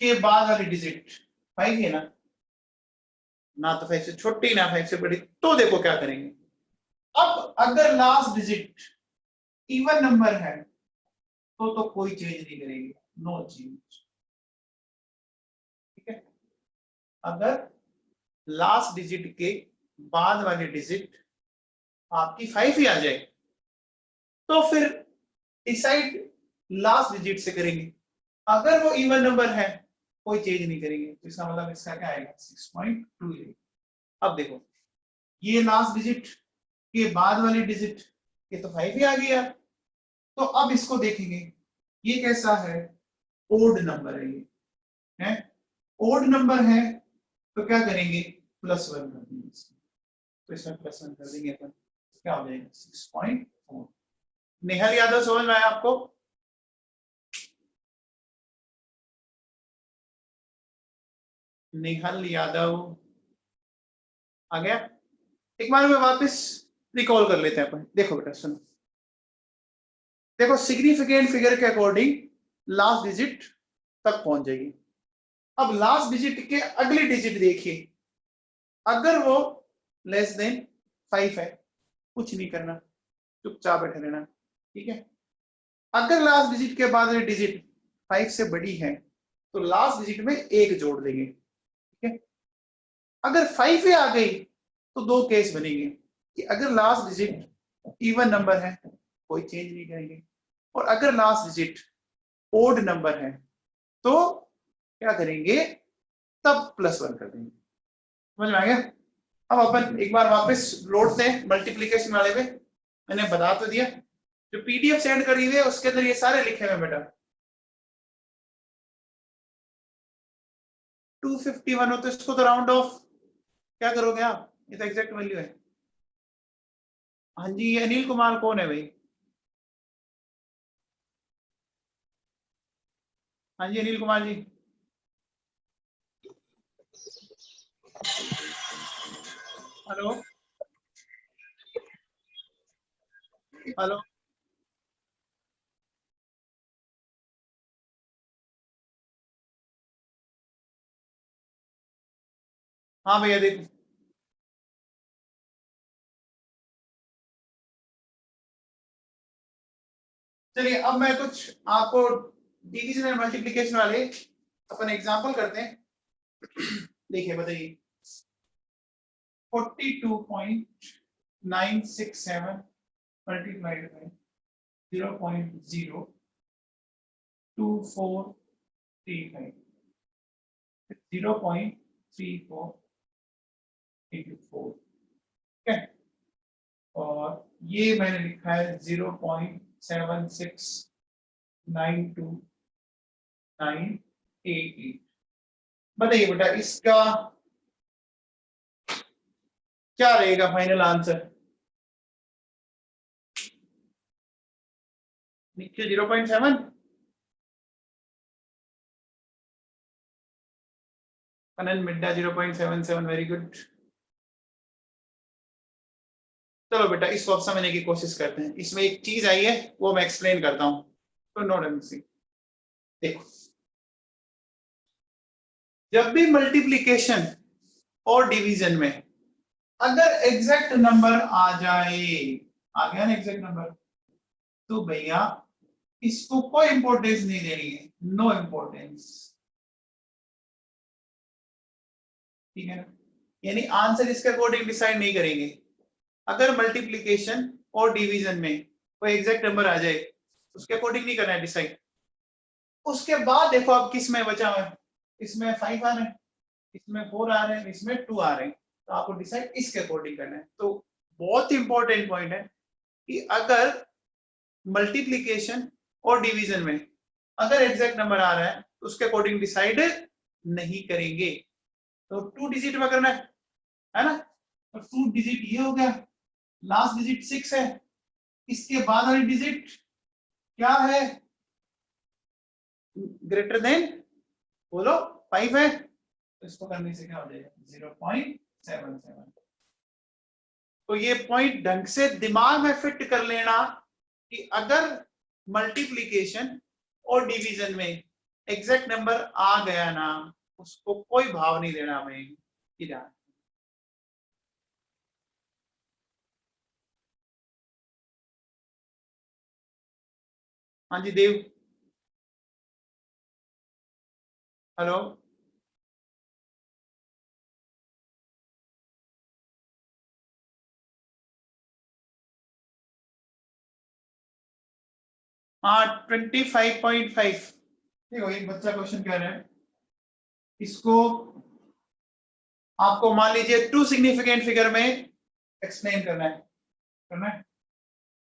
Speaker 1: के बाद वाली डिजिट 5 है ना तो 5 से छोटी ना 5 से बड़ी, तो देखो क्या करेंगे, अब अगर लास्ट डिजिट इवन नंबर है तो कोई चेंज नहीं करेंगे, नो चेंज, ठीक है। अगर लास्ट डिजिट के बाद वाली डिजिट आपकी 5 ही आ जाए तो फिर डिसाइड लास्ट डिजिट से करेंगे, अगर वो इवन नंबर है कोई चेंज नहीं करेंगे, तो इसका मतलब इसका क्या आएगा 6.28। अब देखो ये लास्ट डिजिट के बाद वाली डिजिट, ये तो 5 ही आ गया, तो अब इसको देखेंगे ये कैसा है, ओड नंबर है, ये है ओड नंबर है, तो क्या करेंगे +1 कर देंगे इसको, तो इसमें +1 कर देंगे अपन, क्या हो जाएगा 6.4। नेहल यादव समझ में आया आपको, नेहल यादव आ गया, एक बार में वापस रिकॉल कर लेते हैं अपन। देखो बेटा सुनो, देखो सिग्निफिकेंट फिगर के अकॉर्डिंग लास्ट डिजिट तक पहुंच जाएगी। अब लास्ट डिजिट के अगली डिजिट देखिए, अगर वो लेस देन 5 है कुछ नहीं करना, चुपचाप बैठे रहना, ठीक है। अगर लास्ट डिजिट के बाद वाली डिजिट 5 से बड़ी है तो लास्ट डिजिट में 1 जोड़ देंगे, ठीक है। अगर 5 ही आ गई तो 2 केस बनेंगे कि अगर लास्ट डिजिट इवन नंबर है कोई चेंज नहीं करेंगे। और अगर लास्ट डिजिट ओड नंबर है तो क्या करेंगे, तब +1 कर देंगे। समझ में आ गया? अब अपन एक बार वापस लौटते हैं मल्टीप्लिकेशन वाले पे। मैंने बता तो दिया, जो पीडीएफ सेंड करी हुई है उसके अंदर ये सारे लिखे हुए बेटा। 251 हो तो इसको तो राउंड ऑफ क्या करोगे आप, ये तो एग्जैक्ट वैल्यू है। हाँ जी, ये अनिल कुमार कौन है भाई? हाँ जी अनिल कुमार जी। हेलो हेलो, हाँ भैया देखो, चलिए अब मैं कुछ आपको डिवीजन एंड मल्टीप्लिकेशन वाले अपन एग्जांपल करते हैं। देखिए बताइए, 42.967 मल्टीप्लाइड बाय 0.02435 0.34 into 4, ठीक है। और ये मैंने लिखा है 0.7692988। बताइए बेटा इसका क्या रहेगा फाइनल आंसर? नीचे 0.7, कनन मिड्डा 0.77, वेरी गुड। चलो बेटा इसको अब समझने की कोशिश करते हैं। इसमें एक चीज आई है वो मैं एक्सप्लेन करता हूं, तो नोट एमसी। देखो, जब भी मल्टीप्लिकेशन और डिवीजन में अगर एग्जैक्ट नंबर आ जाए, आ गया ना एग्जैक्ट नंबर, तो भैया इसको कोई इंपॉर्टेंस नहीं देनी है, नो इंपॉर्टेंस, ठीक है ना। यानी आंसर इसके अकॉर्डिंग डिसाइड नहीं करेंगे। अगर मल्टीप्लिकेशन और डिवीजन में कोई एग्जैक्ट नंबर आ जाए उसके अकॉर्डिंग नहीं करना है डिसाइड। उसके बाद देखो अब किस में बचा हुआ है, इसमें 5 आ रहे हैं, इसमें 4 आ रहे हैं, इसमें 2 आ रहे हैं, तो आपको डिसाइड इसके अकॉर्डिंग करना है। तो बहुत इंपॉर्टेंट पॉइंट है कि अगर मल्टीप्लिकेशन और डिवीजन में अगर एग्जैक्ट नंबर आ रहा है तो उसके अकॉर्डिंग डिसाइड नहीं करेंगे। तो 2 डिजिट में करना है ना, तो 2 डिजिट ये हो गया, लास्ट डिजिट 6 है, इसके बाद वाली डिजिट क्या है, ग्रेटर देन बोलो 5 है, तो इसको करने से क्या हो जाएगा 0.77। तो ये पॉइंट ढंग से दिमाग में फिट कर लेना कि अगर मल्टीप्लिकेशन और डिवीजन में एग्जैक्ट नंबर आ गया ना, उसको कोई भाव नहीं देना हमें। हाँ जी देव, हेलो, हाँ 25.5। देखो एक बच्चा क्वेश्चन कह रहा है, इसको आपको मान लीजिए 2 सिग्निफिकेंट फिगर में एक्सप्लेन करना है,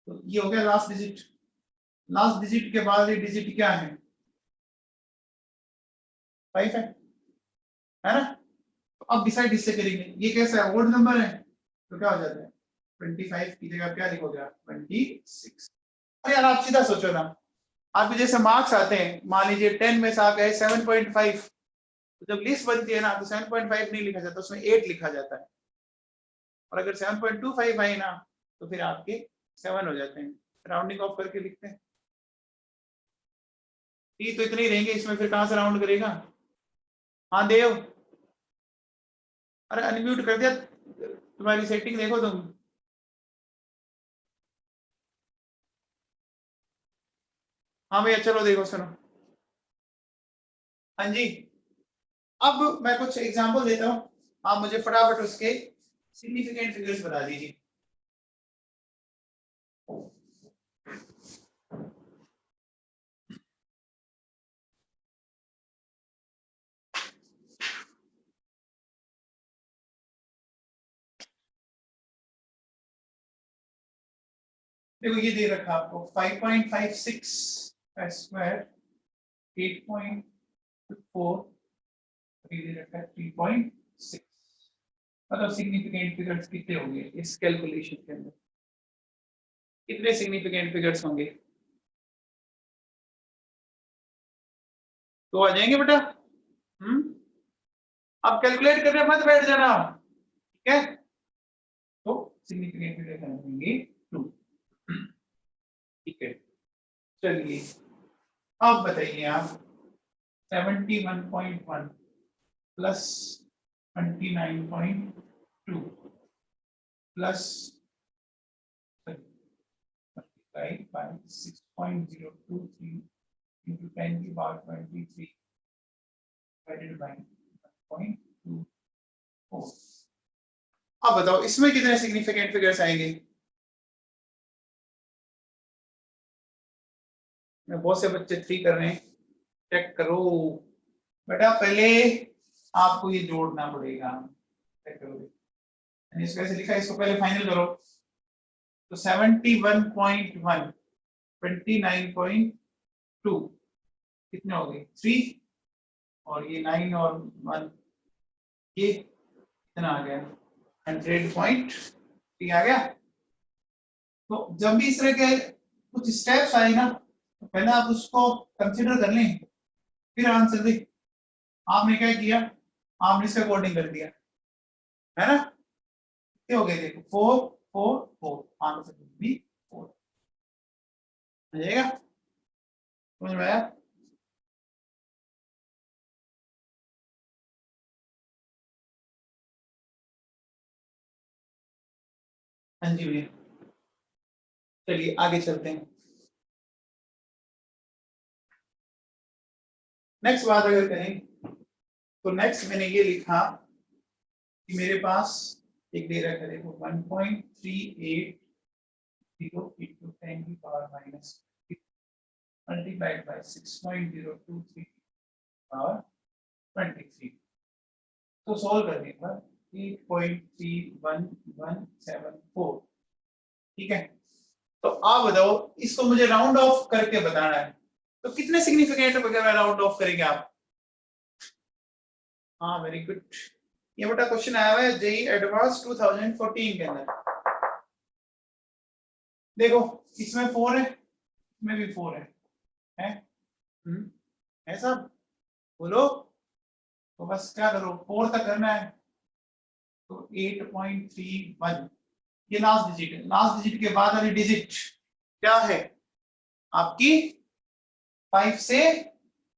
Speaker 1: तो ये हो गया लास्ट डिजिट, लास्ट डिजिट के बाद ये डिजिट क्या है 5 है ना। तो अब डिसाइड इससे करेंगे, ये कैसा है ओड नंबर है, तो क्या हो जाता है 25 की जगह क्या लिखोगे आप 26। अरे यार आप सीधा सोचो ना, आपके जैसे मार्क्स आते हैं, मान लीजिए 10 में से आ गए 7.5, तो जब लिस्ट बनती है ना तो 7.5 नहीं लिखा जाता, उसमें 8 लिखा जाता है। और अगर 7.25 आई ना तो फिर आपके 7 हो जाते हैं, राउंडिंग ऑफ करके लिखते हैं। ये तो इतने ही रहेंगे, इसमें फिर कहां से राउंड करेगा। हाँ देव, अरे अनम्यूट कर दिया, तुम्हारी सेटिंग देखो तुम। हाँ भैया चलो देखो सुनो। हाँ जी, अब मैं कुछ एग्जांपल देता हूं, आप मुझे फटाफट उसके सिग्निफिकेंट फिगर्स बता दीजिए। देखो ये दे रखा आपको 5.56 का स्क्वायर 8.4 ये दे रखा है 3.6 मतलब सिग्निफिकेंट फिगर्स कितने होंगे इस कैलकुलेशन के अंदर कितने सिग्निफिकेंट फिगर्स होंगे तो आ जाएंगे बेटा अब कैलकुलेट करने मत बैठ जाना ठीक है तो सिग्निफिकेंट फिगर होंगे 2 ठीक है चलिए अब बताइए आप 71.1 प्लस 29.2 प्लस 6.023 into 10 की पावर 23 divided by 1.24 अब बताओ इसमें कितने सिग्निफिकेंट फिगर्स आएंगे बहुत से बच्चे 3 कर रहे हैं चेक करो बेटा पहले आपको ये जोड़ना पड़ेगा चेक करो इस वजह से लिखा है इसको पहले फाइनल करो तो 71.1 29.2 कितने हो गए 3 और ये 9 और 1 ये कितना आ गया 100.3 आ गया तो जब भी इस तरह के कुछ स्टेप्स आए ना तो पहले आप उसको कंसीडर कर लें फिर आंसर दे आपने क्या किया आपने इसके अकॉर्डिंग कर दिया है ना क्या हो गया देखो 4 4 4 आंसर भी 4 आ जाएगा समझ में आया हाँ जी भैया चलिए आगे चलते हैं नेक्स्ट बात अगर करें तो नेक्स्ट मैंने ये लिखा कि मेरे पास एक दे रखा है देखो 1.38 into 10 की power minus multiplied by 6.023 power 23 तो सॉल्व करने पर 8.31174 ठीक है तो आप बताओ इसको मुझे राउंड ऑफ करके बताना है तो कितने सिग्निफिकेंट वगैरह राउंड ऑफ करेंगे आप हाँ वेरी गुड ये बेटा क्वेश्चन आया हुआ है जेई एडवांस 2014 के अंदर देखो इसमें 4 है इसमें भी 4 है ऐसा बोलो तो बस क्या करो 4 तक करना है तो 8.31 ये लास्ट डिजिट है लास्ट डिजिट के बाद वाली डिजिट क्या है आपकी 5 से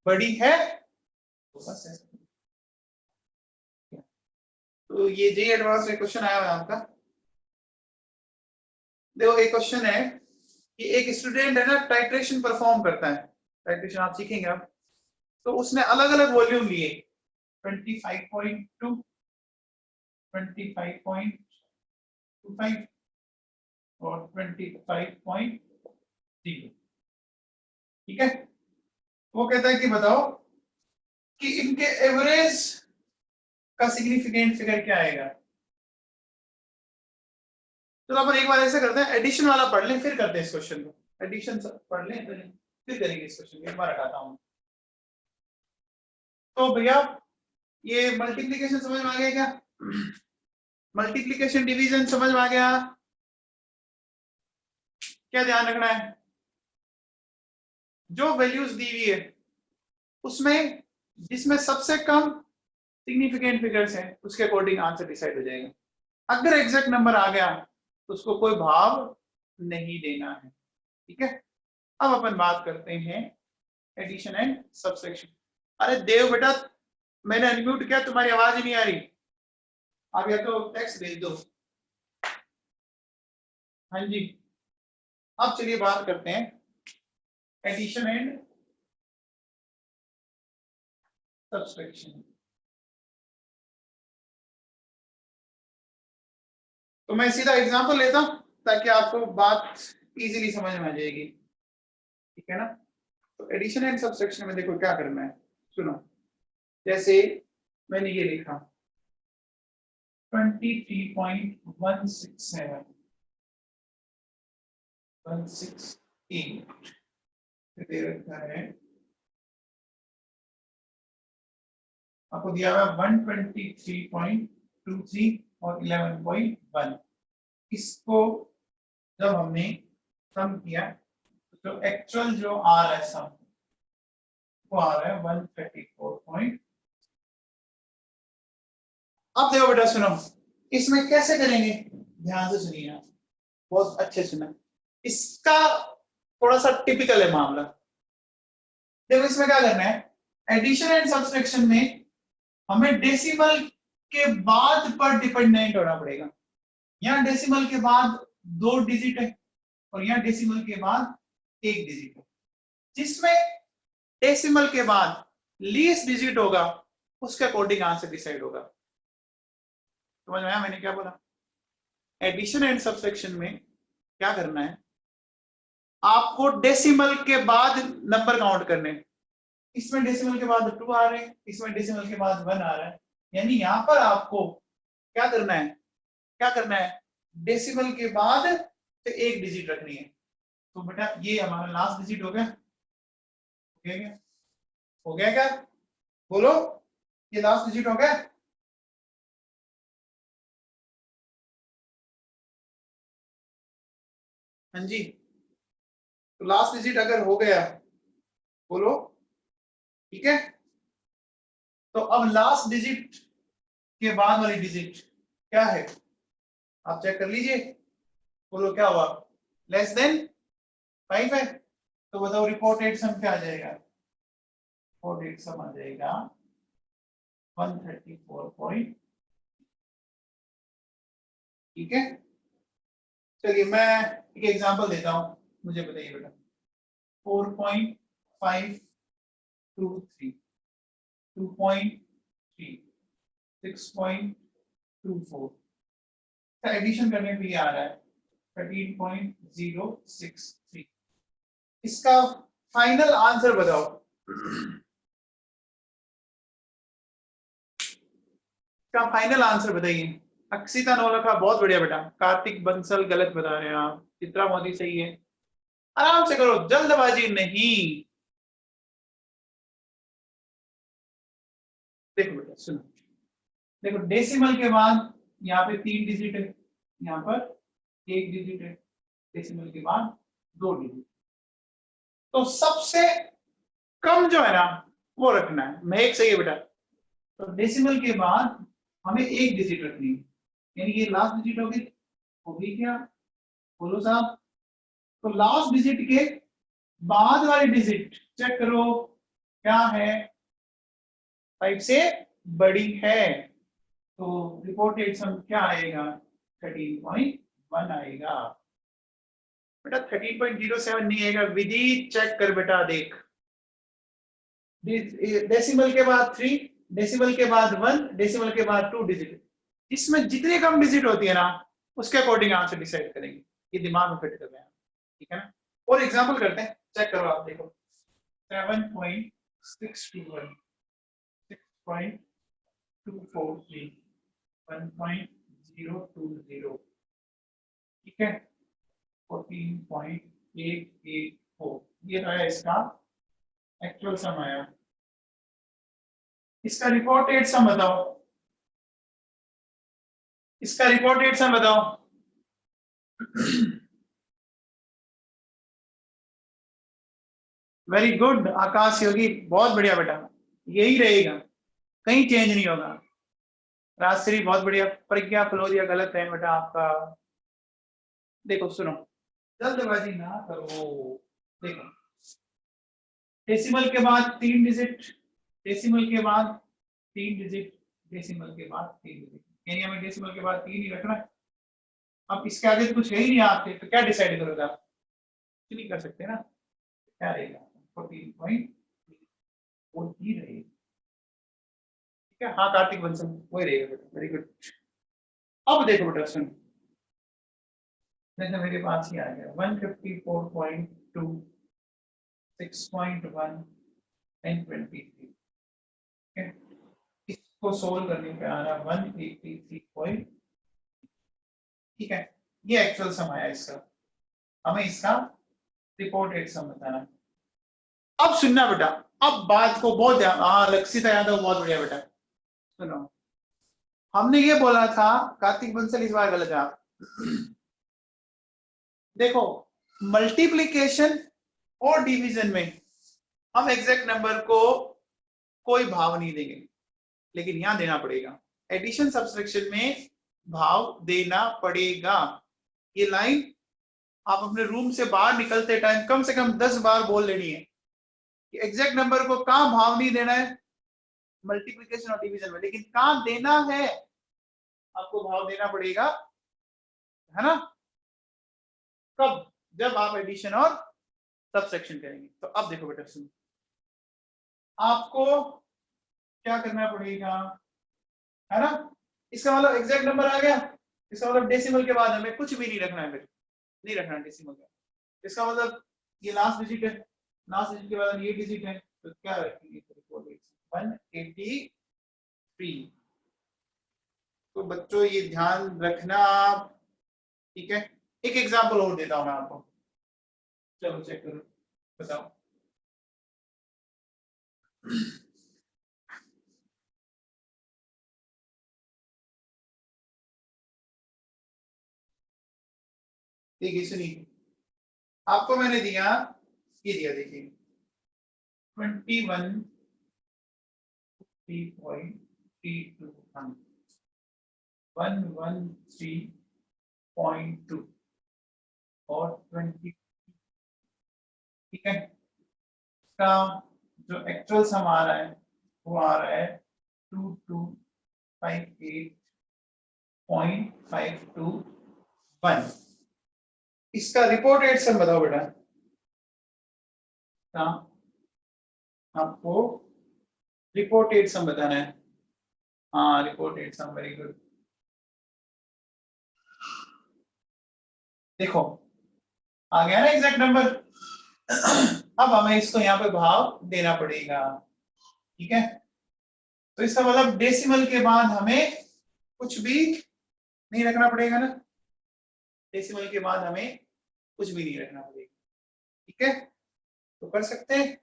Speaker 1: बड़ी है तो बस ऐसा तो ये जे एडवांस में क्वेश्चन आया हुआ है आपका देखो एक क्वेश्चन है कि एक स्टूडेंट है ना टाइट्रेशन परफॉर्म करता है टाइट्रेशन आप सीखेंगे आप तो उसने अलग अलग वॉल्यूम लिए 25.2 25.25 और 25.0 ठीक है वो कहता है कि बताओ कि इनके एवरेज का सिग्निफिकेंट फिगर क्या आएगा तो अपन एक बार ऐसे करते हैं एडिशन वाला पढ़ लें फिर करते हैं इस क्वेश्चन को एडिशन पढ़ लें फिर करेंगे इस क्वेश्चन को एक बार हटाता हूं तो भैया ये मल्टीप्लिकेशन समझ में आ गया क्या मल्टीप्लिकेशन डिवीजन समझ में आ गया क्या ध्यान रखना है जो वैल्यूज दी हुई है उसमें जिसमें सबसे कम सिग्निफिकेंट फिगर्स हैं उसके अकॉर्डिंग आंसर डिसाइड हो जाएगा अगर एग्जैक्ट नंबर आ गया तो उसको कोई भाव नहीं देना है ठीक है अब अपन बात करते हैं एडिशन एंड सब्सट्रैक्शन अरे देव बेटा मैंने अनम्यूट किया तुम्हारी आवाज ही नहीं आ रही आप या तो टेक्स्ट भेज दो हाँ जी अब चलिए बात करते हैं एडिशन एंड सब्सट्रैक्शन तो मैं सीधा एग्जांपल लेता हूं ताकि आपको बात इजीली समझ में आ जाएगी ठीक है ना तो एडिशन एंड सब्सट्रैक्शन में देखो क्या करना है सुनो जैसे मैंने ये लिखा 23.167 168 दे रखा है, आपको दिया हुआ 123.23 और 11.1। इसको जब हमने सम किया तो एक्चुअल जो आ रहा है सम वो आ रहा है 134. अब देखो बेटा सुनो, इसमें कैसे करेंगे, ध्यान से सुनिए आप, बहुत अच्छे सुना। इसका थोड़ा सा टिपिकल है मामला। देखो इसमें क्या करना है, एडिशन एंड सब्सट्रैक्शन में हमें डेसिमल के बाद पर डिपेंडेंट होना पड़ेगा। यहाँ डेसिमल के बाद 2 डिजिट है और यहाँ डेसिमल के बाद 1 डिजिट है। जिसमें डेसिमल के बाद लीस्ट डिजिट होगा उसके अकॉर्डिंग आंसर डिसाइड होगा। समझ में आया मैंने क्या बोला? एडिशन एंड सब्सट्रैक्शन में क्या करना है, आपको डेसिमल के बाद नंबर काउंट करने हैं। इसमें डेसिमल के बाद 2 आ रहे हैं, इसमें डेसिमल के बाद 1 आ रहा है, यानी यहां पर आपको क्या करना है, डेसिमल के बाद से 1 डिजिट रखनी है। तो बेटा ये हमारा लास्ट डिजिट हो गया, हो गया क्या, बोलो, ये लास्ट डिजिट हो गया। हाँ जी, तो लास्ट डिजिट अगर हो गया बोलो, ठीक है। तो अब लास्ट डिजिट के बाद वाली डिजिट क्या है, आप चेक कर लीजिए, बोलो क्या हुआ, लेस देन 5 है। तो बताओ रिपोर्टेड सम क्या आ जाएगा, रिपोर्टेड सम आ जाएगा 134. ठीक है, चलिए मैं एक एग्जांपल देता हूं, मुझे बताइए बेटा। 4.523, 2.3, 6.24 का एडिशन करने पे ये आ रहा है 13.063। इसका फाइनल आंसर बताओ। इसका फाइनल आंसर बताइए। अक्षिता नौलखा बहुत बढ़िया बेटा, कार्तिक बंसल गलत बता रहे हैं आप, चित्रा मोदी सही है, आराम से करो, जल्दबाजी नहीं। देखो बेटा सुनो, देखो डेसिमल के बाद यहाँ पे 3 डिजिट है, यहाँ पर 1 डिजिट है, डेसिमल के बाद 2 डिजिट। तो सबसे कम जो है ना वो रखना है। महक सही है बेटा, तो डेसिमल के बाद हमें 1 डिजिट रखनी है, यानी ये लास्ट डिजिट होगी क्या, बोलो साहब। तो लास्ट डिजिट के बाद वाली डिजिट चेक करो क्या है, 5 से बड़ी है, तो रिपोर्टेड सम क्या आएगा, 13.1 आएगा। बेटा 13.07 नहीं आएगा, विधि चेक कर बेटा, देख डेसिमल के बाद 3, डेसिमल के बाद 1, डेसिमल के बाद 2 डिजिट, इसमें जितनी कम डिजिट होती है ना उसके अकॉर्डिंग आंसर डिसाइड करेंगे। ये दिमाग में फिट कर रहे हैं, ठीक है ना। और एग्जांपल करते हैं, चेक करो आप, देखो 7.621, 6.243, 1.020, ठीक है, 14.884, ये आया इसका एक्चुअल सम आया। इसका रिपोर्टेड सम बताओ, इसका रिपोर्टेड सम बताओ। वेरी गुड आकाश योगी, बहुत बढ़िया बेटा, यही रहेगा, कहीं चेंज नहीं होगा। राजश्री बहुत बढ़िया, प्रज्ञा फ्लोरिया गलत है बेटा आपका। देखो सुनो, जल्दबाजी ना करो, देखो डेसिमल के बाद 3 डिजिट, डेसिमल के बाद 3 डिजिट, डेसिमल के बाद 3 डिजिट, यानी हमें डेसिमल के बाद 3 ही रखना है। अब इसके आगे कुछ है ही नहीं आपके, तो क्या डिसाइड करोगे आप, कुछ नहीं कर सकते ना, क्या रहेगा 14.4 ही रहेगा, ठीक है। हाँ कार्तिक बंसल वही रहेगा बेटा, वेरी गुड। अब देखो बेटा सुन, जैसे मेरे पास ही आ गया 154.2, 6.1 एंड 23, इसको सोल्व करने पे आ रहा 183. ठीक है, ये एक्चुअल सम आया इसका। हमें इसका रिपोर्टेड सम बताना है। अब सुनना बेटा, अब बात को बहुत ध्यान, हाँ लक्षिता यादव बहुत बढ़िया बेटा, सुनो। हमने ये बोला था, कार्तिक बंसल इस बार गलत है आप। देखो मल्टीप्लिकेशन और डिवीजन में हम एग्जैक्ट नंबर को कोई भाव नहीं देंगे, लेकिन यहां देना पड़ेगा। एडिशन सब्सट्रैक्शन में भाव देना पड़ेगा। ये लाइन आप अपने रूम से बाहर निकलते टाइम कम से कम 10 बार बोल लेनी है कि एग्जैक्ट नंबर को कहां भाव नहीं देना है, मल्टीप्लिकेशन और डिवीजन में, लेकिन कहां देना है आपको भाव देना पड़ेगा, है ना। कब? जब आप एडिशन और सबट्रैक्शन करेंगे। तो अब देखो बेटा सुनो, आपको क्या करना पड़ेगा, है ना। इसका मतलब एग्जैक्ट नंबर आ गया, इसका मतलब डेसिमल के बाद हमें कुछ भी नहीं रखना है, फिर नहीं रखना डेसिमल का। इसका मतलब ये लास्ट डिजिट है, लास्ट डिजिट के बाद ये डिजिट है, तो क्या रखेंगे 183। तो बच्चों ये ध्यान रखना, ठीक है। एक एग्जांपल और देता हूं मैं आपको, चलो चेक करो, बताओ। देखिए सुनिए, आपको मैंने दिया, ये दिया देखिए 21.323 और 20, ठीक है। इसका जो एक्चुअल सम आ रहा है वो आ रहा है 2258.521। इसका रिपोर्टेड सम बताओ बेटा, आपको रिपोर्टेड सम बताना है। हाँ रिपोर्टेड सम, वेरी गुड। देखो आ गया ना एग्जैक्ट नंबर। अब हमें इसको यहाँ पे भाव देना पड़ेगा, ठीक है। तो इसका मतलब डेसिमल के बाद हमें कुछ भी नहीं रखना पड़ेगा ना, डेसिमल के बाद हमें कुछ भी नहीं रखना पड़ेगा, ठीक है। तो कर सकते हैं।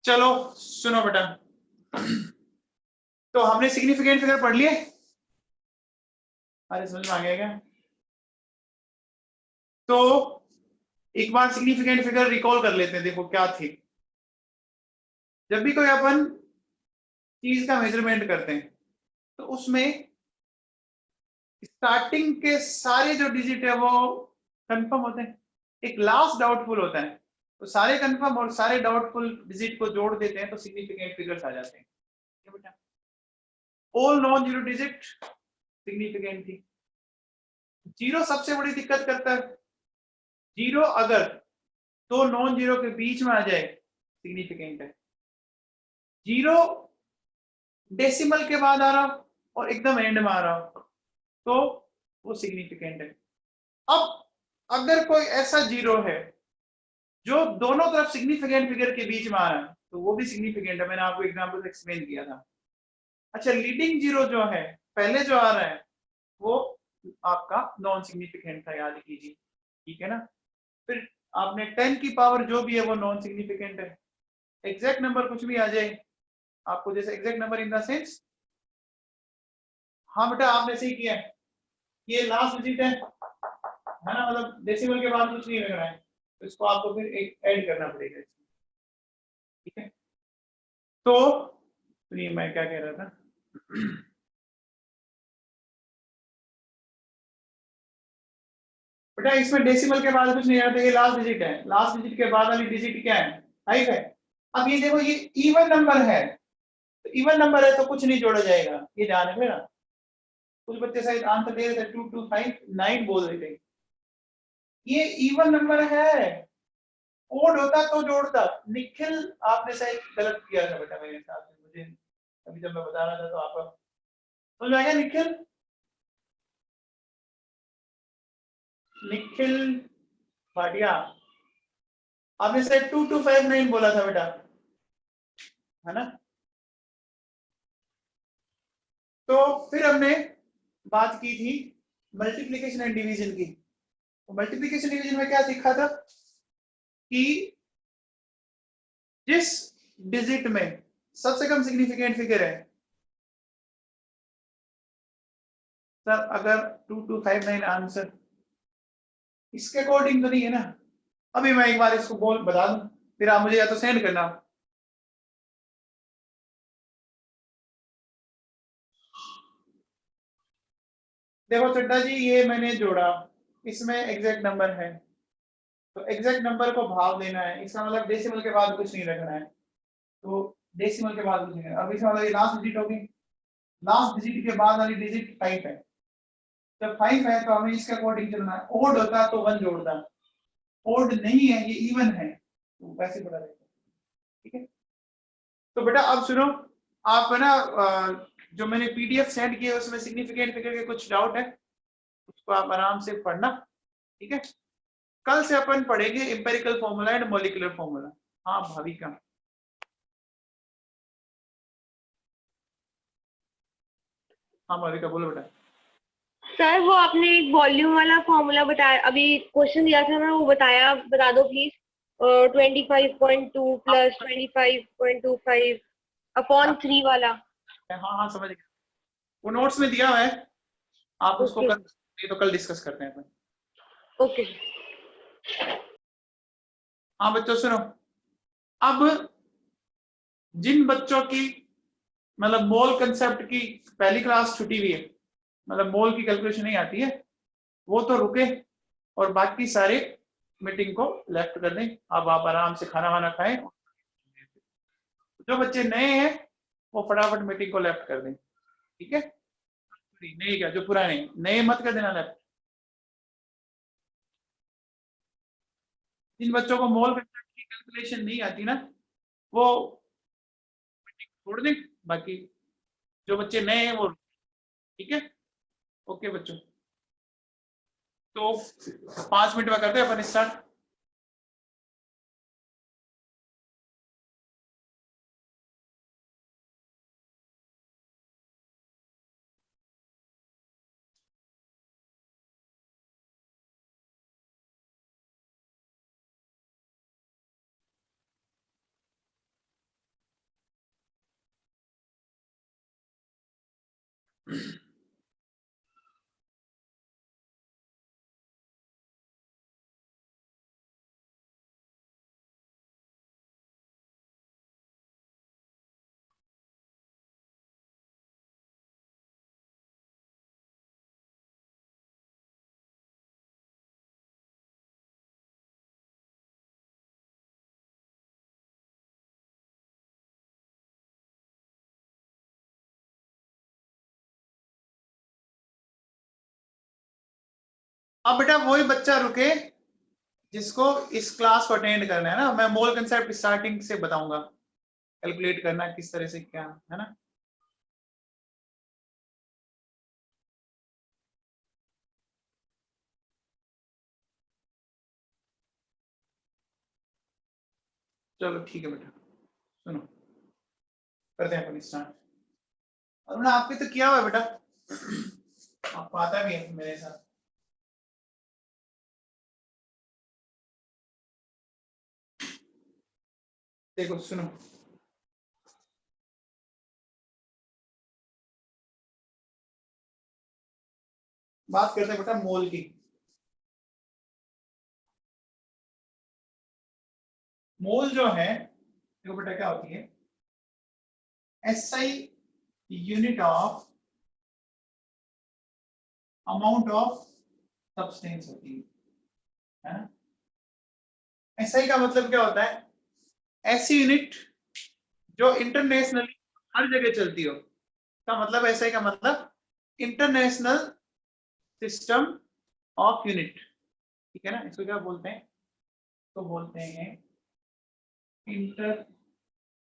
Speaker 1: चलो सुनो बेटा, तो हमने सिग्निफिकेंट फिगर पढ़ लिए, अरे समझ में आ गया क्या। तो एक बार सिग्निफिकेंट फिगर रिकॉल कर लेते हैं। देखो क्या थी, जब भी कोई अपन चीज का मेजरमेंट करते हैं तो उसमें स्टार्टिंग के सारे जो डिजिट है वो कंफर्म होते हैं, एक लास्ट डाउटफुल होता है। तो सारे कंफर्म और सारे डाउटफुल डिजिट को जोड़ देते हैं तो सिग्निफिकेंट फिगर्स आ जाते हैं, बेटा। All non zero digit significant थी। जीरो सबसे बड़ी दिक्कत करता है। जीरो अगर दो नॉन जीरो के बीच में आ जाए सिग्निफिकेंट है। जीरो डेसिमल के बाद आ रहा हो और एकदम एंड में आ रहा हो तो वो सिग्निफिकेंट है। अब अगर कोई ऐसा जीरो है जो दोनों तरफ सिग्निफिकेंट फिगर के बीच में आ रहा है तो वो भी सिग्निफिकेंट है। मैंने आपको एग्जांपल से एक्सप्लेन किया था। अच्छा लीडिंग जीरो जो है, पहले जो आ रहा है वो आपका नॉन सिग्निफिकेंट था, याद कीजिए, ठीक है ना। फिर आपने 10 की पावर जो भी है वो नॉन सिग्निफिकेंट है। एग्जैक्ट नंबर कुछ भी आ जाए आपको, जैसे exact number in the sense, हाँ बेटा आपने सही किया है, ये लास्ट डिजिट है ना, मतलब डेसिमल के बाद कुछ नहीं लग रहा है, तो इसको आपको फिर एक ऐड करना पड़ेगा, ठीक है। तो सुनिए मैं क्या कह रहा था, बेटा इसमें डेसिमल के बाद कुछ नहीं आता, ये लास्ट डिजिट है, लास्ट डिजिट के बाद वाली डिजिट क्या है, 5 है। अब ये देखो ये इवन नंबर है, तो इवन नंबर है तो कुछ नहीं जोड़ा जाएगा, ये ध्यान रखना ना। कुछ बच्चे शायद आंसर दे रहे थे 2 2 5 9 बोल रहे थे, ये इवन नंबर है, ओड होता तो जोड़ता। निखिल आपने शायद गलत किया था बेटा मेरे हिसाब से, मुझे अभी जब मैं बता रहा था तो आपका समझ आ गया। निखिल, निखिल भाटिया आपने शायद 2 2 5 9 बोला था बेटा, है ना। तो फिर हमने बात की थी मल्टीप्लिकेशन एंड डिवीजन की। मल्टीप्लिकेशन डिवीजन में क्या सीखा था कि जिस डिजिट में सबसे कम सिग्निफिकेंट फिगर है, सर अगर 2259 आंसर इसके अकॉर्डिंग तो नहीं है ना। अभी मैं एक बार इसको बोल बता दूं, फिर आप मुझे या तो सेंड करना। देखो चड्डा जी, ये मैंने जोड़ा, इसमें एग्जैक्ट नंबर है, तो एग्जैक्ट नंबर को भाव देना है, इसका मतलब डेसिमल के बाद कुछ नहीं रखना है, तो डेसिमल के बाद कुछ नहीं। अब इसका मतलब ये लास्ट डिजिट होगी, लास्ट डिजिट के बाद वाली डिजिट 5 है, जब 5 है तो हमें इसके अकॉर्डिंग चलना है। ओड होता तो 1 जोड़ता, ओड नहीं है, ये इवन है, तो वैसे पता रहेगा। ठीक है, तो बेटा अब सुनो, आप है ना जो मैंने पीडीएफ सेंड किया उसमें सिग्निफिकेंट फिगर के कुछ डाउट है, उसको आप आराम से पढ़ना। ठीक है, कल से अपन पढ़ेंगे empirical formula and molecular formula. हाँ भाविका, हाँ भाविका बोलो बेटा।
Speaker 6: सर वो आपने एक वॉल्यूम वाला फॉर्मूला बताया, अभी क्वेश्चन दिया था ना, वो बता दो प्लीज। 25.2 प्लस 25.25 अपॉन 3 वाला।
Speaker 1: हाँ हाँ समझ गया, वो नोट्स में दिया हुआ है, आप उसको
Speaker 6: Okay.
Speaker 1: ये तो कल डिस्कस करते हैं अपन।
Speaker 6: ओके।
Speaker 1: हाँ बच्चों सुनो, अब जिन बच्चों की मतलब मोल कंसेप्ट की पहली क्लास छुटी हुई है, मतलब मोल की कैलकुलेशन नहीं आती है, वो तो रुके और बाकी सारे मीटिंग को लेफ्ट कर दें। अब आप आराम से खाना वाना खाएं। जो बच्चे नए हैं वो फटाफट मीटिंग को लेफ्ट कर दें। ठीक है, नहीं क्या जो पुराने नए मत कर देना लेफ्ट। जिन बच्चों को मोल कंसेप्ट की कैलकुलेशन नहीं आती ना, वो मीटिंग छोड़ दें, बाकी जो बच्चे नए हैं वो। ठीक है, ओके बच्चों, तो 5 मिनट में करते हैं अपन स्टार्ट। अब बेटा वही बच्चा रुके जिसको इस क्लास को अटेंड करना है ना, मैं मोल कंसेप्ट स्टार्टिंग से बताऊंगा, कैलकुलेट करना किस तरह से क्या है ना। चलो ठीक है बेटा, सुनो करते हैं अपन स्टार्ट। अरुण आपके तो किया हुआ है बेटा, आपको आता भी है मेरे साथ। देखो सुनो, बात करते हैं बेटा मोल की। मोल जो है देखो बेटा क्या होती है, SI unit of amount of substance होती है ना। एसआई का मतलब क्या होता है, ऐसी यूनिट जो इंटरनेशनली हर जगह चलती हो, का मतलब एसआई का मतलब इंटरनेशनल सिस्टम ऑफ यूनिट। ठीक है ना, इसको क्या बोलते हैं, तो बोलते हैं इंटरनेशनल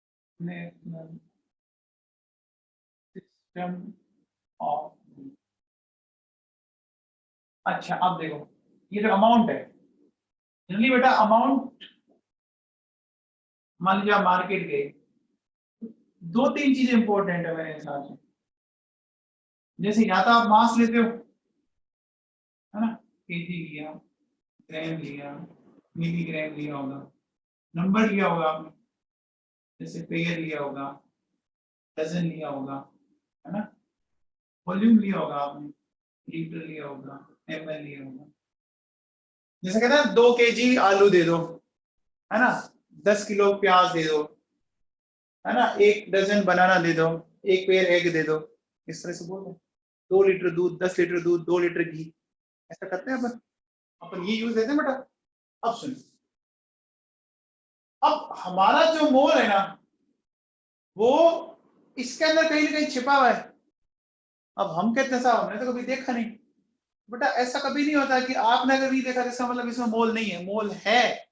Speaker 1: सिस्टम ऑफ। अच्छा अब देखो, ये जो अमाउंट है, जनरली बेटा अमाउंट, मान लीजिए आप मार्केट गए, 2-3 चीजें इंपॉर्टेंट है मेरे हिसाब से। जैसे या तो आप मास लेते हो, केजी लिया, ग्राम लिया, मिलीग्राम लिया होगा, नंबर लिया होगा आपने, जैसे पेयर लिया होगा, डजन लिया होगा, है ना, वॉल्यूम लिया होगा आपने, लीटर लिया होगा, ml लिया होगा। जैसे कहते हैं 2 केजी आलू दे दो, है ना, 10 किलो प्याज दे दो, है ना, 1 डजन बनाना दे दो, 1 पेयर एग दे दो, इस तरह से बोल रहे हैं। 2 लीटर दूध, 10 लीटर दूध, 2 लीटर घी, ऐसा करते हैं अपन ये यूज देते हैं बेटा। अब सुनिए, अब हमारा जो मोल है ना वो इसके अंदर कहीं ना कहीं छिपा हुआ है। अब हम कहते हैं साहब हमने तो कभी देखा नहीं, बेटा ऐसा कभी नहीं होता कि आपने अगर नहीं देखा तो इसका मतलब इसमें मोल नहीं है, मोल है।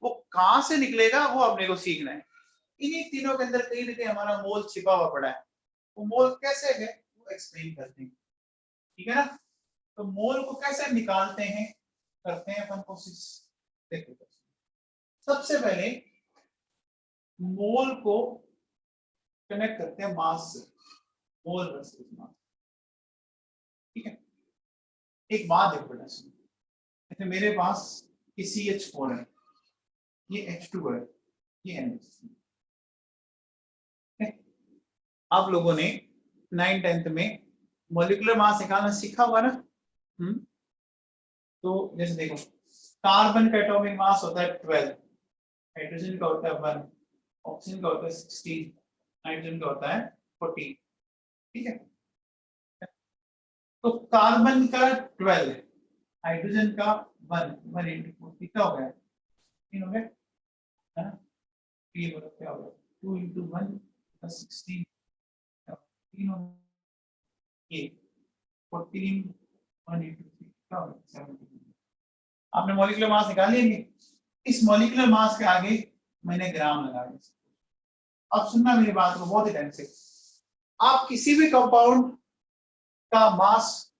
Speaker 1: वो कहां से निकलेगा वो अपने को सीखना है। इन्हीं तीनों के अंदर कहीं ना कहीं हमारा मोल छिपा हुआ पड़ा है। वो मोल कैसे है वो एक्सप्लेन करते हैं, ठीक है ना। तो मोल को कैसे निकालते हैं, करते हैं अपन कोशिश। देखो सबसे पहले मोल को कनेक्ट करते हैं मास से, मोल वर्सेस मास, ठीक है। एक बात देखो बेटा सुनो, जैसे मेरे पास CH4 है, ये H2 है, ये NH3 है। आप लोगों ने 9th-10th में मॉलिक्यूलर मास निकालना सीखा होगा ना। तो जैसे देखो कार्बन का एटॉमिक मास होता है 12, हाइड्रोजन का होता है 1, ऑक्सीजन का होता है 16, नाइट्रोजन का होता है 14, ठीक है। तो कार्बन का 12 है, हाइड्रोजन का 1 into 4 कितना हो गया, 3 हो गया, है ना। ये बोलो क्या होगा, 2 into 1 plus 16, 3 हो, ये 14, 1 into 3 क्या होगा, 17। आपने मॉलिक्यूलर मास निकाल लिया। इस मॉलिक्यूलर मास के आगे मैंने ग्राम लगा दिया। अब सुनना मेरी बात को बहुत ही ध्यान से, आप किसी भी कंपाउंड का मास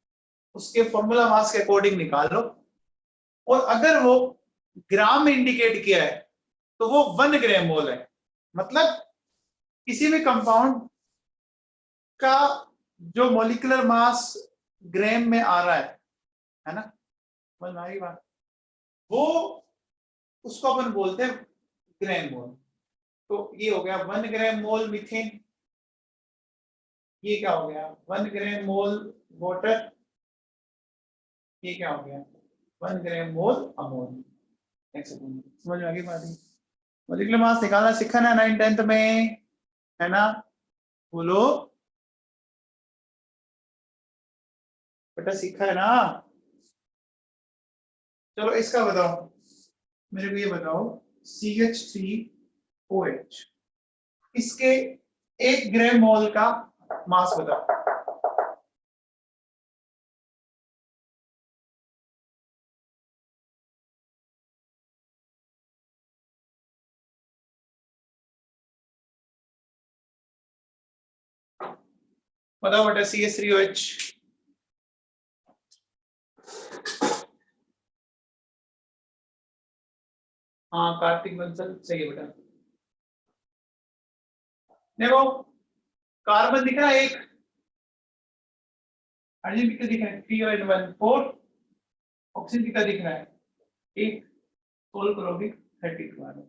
Speaker 1: उसके फॉर्मूला मास के अकॉर्डिंग निकाल लो, और अगर वो ग्राम में इंडिकेट किया है तो वो 1 ग्राम मोल है। मतलब किसी भी कंपाउंड का जो मॉलिक्यूलर मास ग्राम में आ रहा है ना, समझ में आ रही बात, वो उसको अपन बोलते हैं ग्राम मोल। तो ये हो गया 1 ग्राम मोल मीथेन, ये क्या हो गया 1 ग्राम मोल वाटर, ये क्या हो गया 1 ग्राम मोल अमोनिया। समझ में आ गई बात। मॉलिक्यूलर मास निकालना सीखा ना 9th-10th में, है ना, बोलो बेटा सीखा है ना। चलो इसका बताओ, मेरे को ये बताओ CH3OH, इसके 1 ग्राम मोल का मास बताओ। बताओ बेटा CH3OH। हाँ कार्तिक बंसल सही है बेटा। देखो कार्बन दिख रहा है एक, हाइड्रोजन कितना दिख रहा है 3 और 1 4, ऑक्सीजन कितना दिख रहा है एक, सोल क्लोरीन 32 आ रहा है।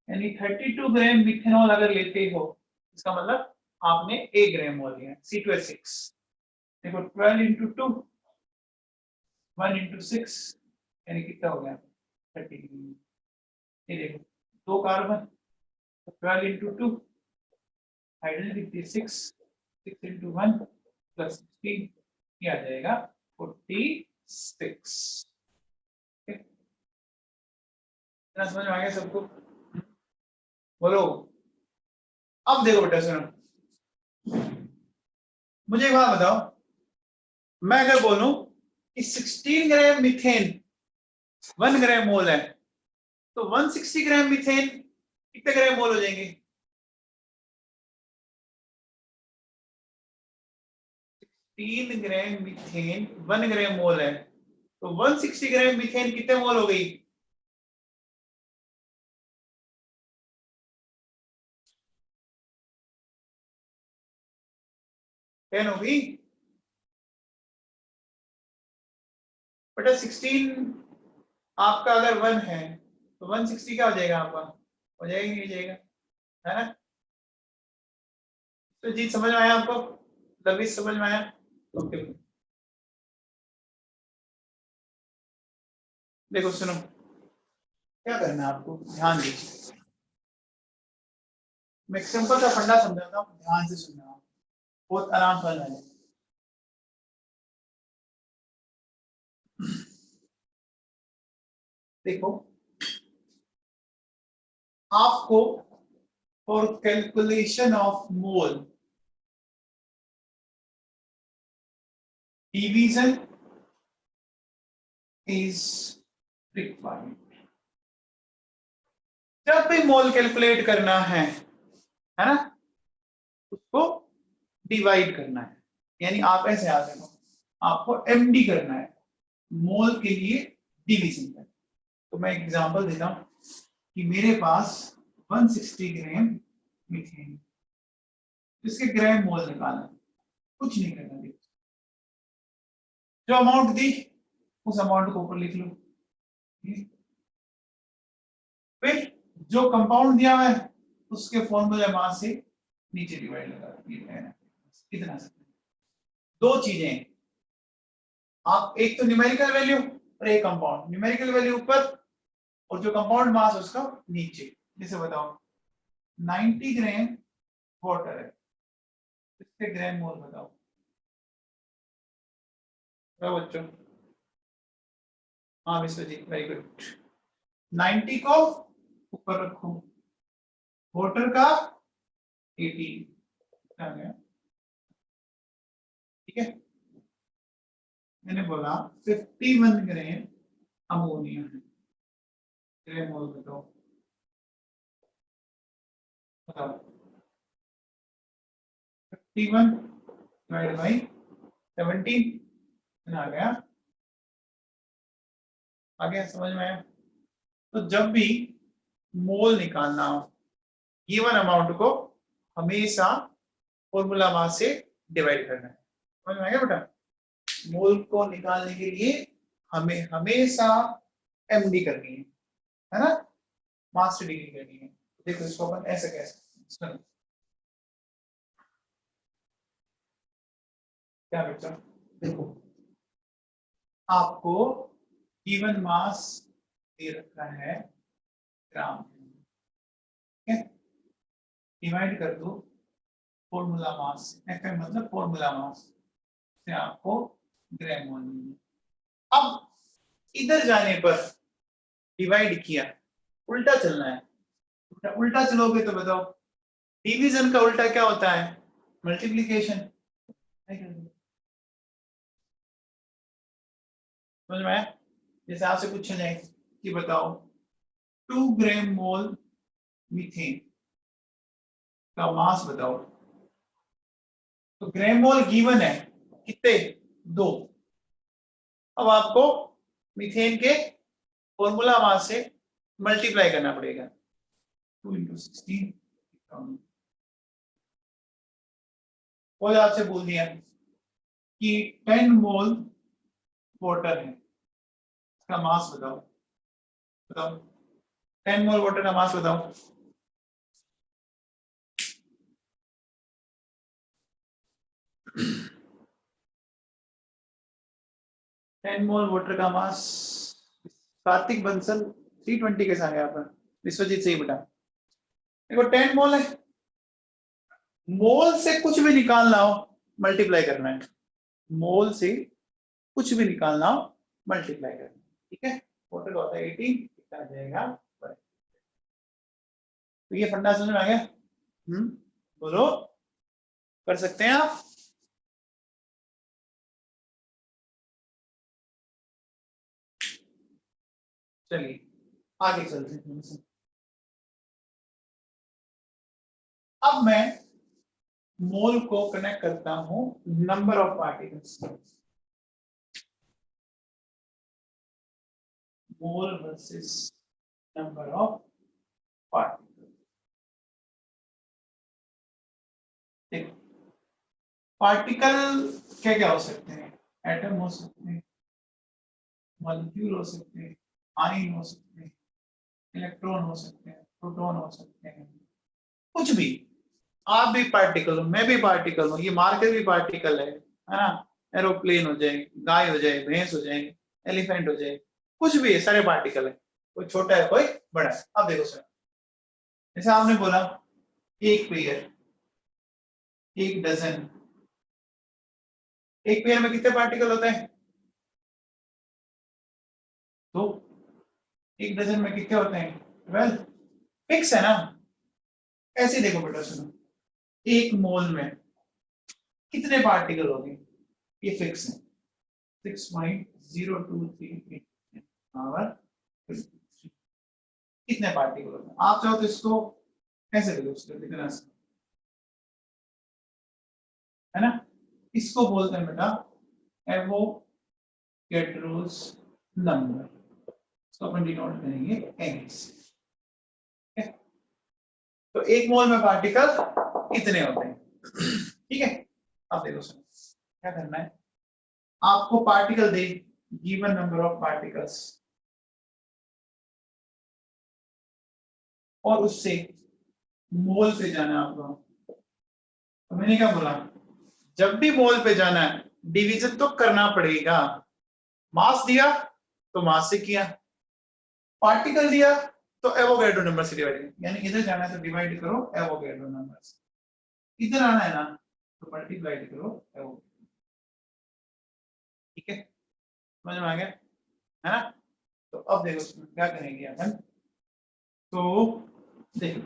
Speaker 1: यानी 32 ग्राम मिथेनॉल अगर लेते हो इसका मतलब आपने 1 ग्राम मोल लिया, C2H6। देखो 12 into 2, 1 into 6 यानी कितना हो गया 30। ये देखो 2 कार्बन, 12 into 2, हाइड्रोजन कितनी 6, 6 into 1 plus 16, ये आ जाएगा 46। समझ में आ गया सबको, बोलो। अब देखो बेटा सुनो, मुझे एक बात बताओ, मैं अगर बोलूं कि 16 ग्राम मीथेन 1 ग्राम मोल है, तो 160 ग्राम मीथेन कितने ग्राम मोल हो जाएंगे, 3 ग्राम मीथेन 1 ग्राम मोल है, तो 160 ग्राम मीथेन कितने मोल हो गई, टेन होगी बेटा 16 आपका अगर 1 है तो 160 क्या हो जाएगा आपका, हो जाएगा नहीं हो जाएगा, है ना। तो जी समझ में आया आपको, लविश समझ में आया। ओके देखो सुनो, क्या करना है आपको, ध्यान दीजिए। मैं सिंपल सा फंडा समझाता हूँ, ध्यान से सुनना, बहुत आराम समझ में आएगा। देखो आपको for calculation of mole division is required. जब भी मोल कैलकुलेट करना है ना, उसको डिवाइड करना है, यानी आप ऐसे याद रखो, आपको एमडी करना है, मोल के लिए डिवीजन करना। तो मैं एग्जांपल देता हूं कि मेरे पास 160 ग्राम मीथेन, इसके ग्राम मोल निकालना, कुछ नहीं करना, जो अमाउंट दी उस अमाउंट को ऊपर लिख लो, फिर जो कंपाउंड दिया हुआ है उसके फॉर्मूला मास से नीचे डिवाइड लगा, इतना सा। दो चीजें, आप एक तो न्यूमेरिकल वैल्यू और एक कंपाउंड, न्यूमेरिकल वैल्यू ऊपर और जो कंपाउंड मास उसका नीचे। जैसे बताओ 90 ग्राम वाटर है, इसके ग्राम मोल बताओ क्या बच्चों। हाँ विश्वजीत वेरी गुड। 90 को ऊपर रखो, वाटर का 18 आ गया, ठीक है। मैंने बोला 51 ग्राम अमोनिया है, ग्राम मोल बताओ, बताओ 51 डिवाइड बाई 17 आ गया, आगे समझ में आया। तो जब भी मोल निकालना हो, गिवन अमाउंट को हमेशा फॉर्मूला मास से डिवाइड करना है, समझ में आ गया बेटा। मोल को निकालने के लिए हमें हमेशा एमडी करनी है ना, मास से डिग्री करनी है। देखो इसको अपन ऐसे कह सकते हैं, क्या बेटा, देखो आपको गिवन मास दे रखा है ग्राम, ठीक है, डिवाइड कर दो फॉर्मूला मास, एफएम मतलब फॉर्मूला मास से आपको ग्राम मोल मिलेगा। अब इधर जाने पर डिवाइड किया, उल्टा चलना है, उल्टा चलोगे तो बताओ डिवीजन का उल्टा क्या होता है, मल्टीप्लिकेशन, समझ में आया। जैसे आपसे पूछा जाए कि बताओ 2 ग्राम मोल मीथेन का मास बताओ, तो ग्राम मोल गिवन है कितने, 2। अब आपको मीथेन के फॉर्मूला मास से मल्टीप्लाई करना पड़ेगा, 2 × 16। और आपसे बोल दिया कि 10 मोल वाटर है, इसका मास बताओ, बताओ 10 मोल वाटर का मास बताओ, टेन मोल वाटर का मास। कार्तिक बंसल 320 के साथ यहाँ पर, विश्वजीत सही बेटा। देखो 10 मोल है, मोल से कुछ भी निकालना हो मल्टीप्लाई करना है, मोल से कुछ भी निकालना हो मल्टीप्लाई करना है, ठीक है। वाटर का होता है 18, कितना आ जाएगा। तो ये फंडा समझ में आ गया, बोलो कर सकते हैं आप। चलिए आगे चलते हैं। अब मैं मोल को कनेक्ट करता हूं number of particles, mole versus number of particles. देखो पार्टिकल क्या क्या हो सकते हैं, एटम हो सकते हैं, मॉलिक्यूल हो सकते हैं, आयन हो सकते हैं, इलेक्ट्रॉन हो सकते हैं, प्रोटॉन हो सकते हैं, कुछ भी। आप भी पार्टिकल हो, मैं भी पार्टिकल हूँ, ये मार्कर भी पार्टिकल है ना। एरोप्लेन हो जाए, गाय हो जाए, भैंस हो जाए, एलिफेंट हो जाए, कुछ भी है, सारे पार्टिकल है, कोई छोटा है कोई बड़ा है। अब देखो सर, जैसे आपने बोला एक पेयर, एक डजन, एक पेयर में कितने पार्टिकल होते हैं? तो एक डजन में कितने होते हैं? 12। फिक्स है ना। ऐसे देखो बेटा, सुनो, एक मोल में कितने पार्टिकल होंगे, ये फिक्स है, 6.0238 पावर 50। कितने पार्टिकल होते हैं? आप चाहो तो इसको कैसे देखो, इसको लिखना है ना। इसको बोलते हैं बेटा एवोगैड्रोस नंबर, इसको अपन डिनोट करेंगे एन से। तो एक मोल में पार्टिकल कितने होते हैं? ठीक है, अब देखो सर, क्या करना है आपको, particle they, given number of particles, और उससे मोल पे जाना है आपको। तो मैंने क्या बोला, जब भी मोल पे जाना है डिवीजन तो करना पड़ेगा। मास दिया तो मास से किया, पार्टिकल दिया तो एवोगैड्रो नंबर से डिवाइड, यानी इधर जाना है तो डिवाइड करो एवोगैड्रो नंबर से, इधर आना है ना तो मल्टीप्लाई करो एवोगैड्रो। ठीक है, समझ में आ गया है ना। तो अब देखो क्या करेंगे अपन, तो देखो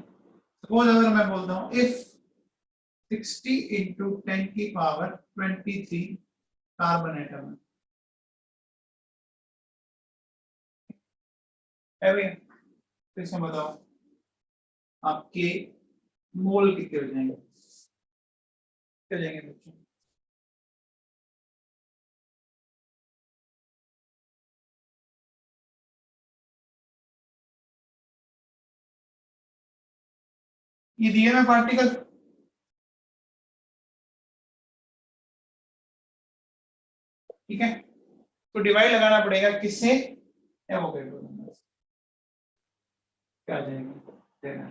Speaker 1: सपोज अगर मैं बोलता हूँ इफ 60 into 10 की पावर 23 कार्बन एटम है भैया, तो इसमें बताओ आपके मोल कितने हो जाएंगे, कितने हो जाएंगे बच्चों? ये दिए ना पार्टिकल, ठीक है, तो डिवाइड लगाना पड़ेगा किससे, एवोगैड्रो नंबर से। क्या आ जाएगा, देना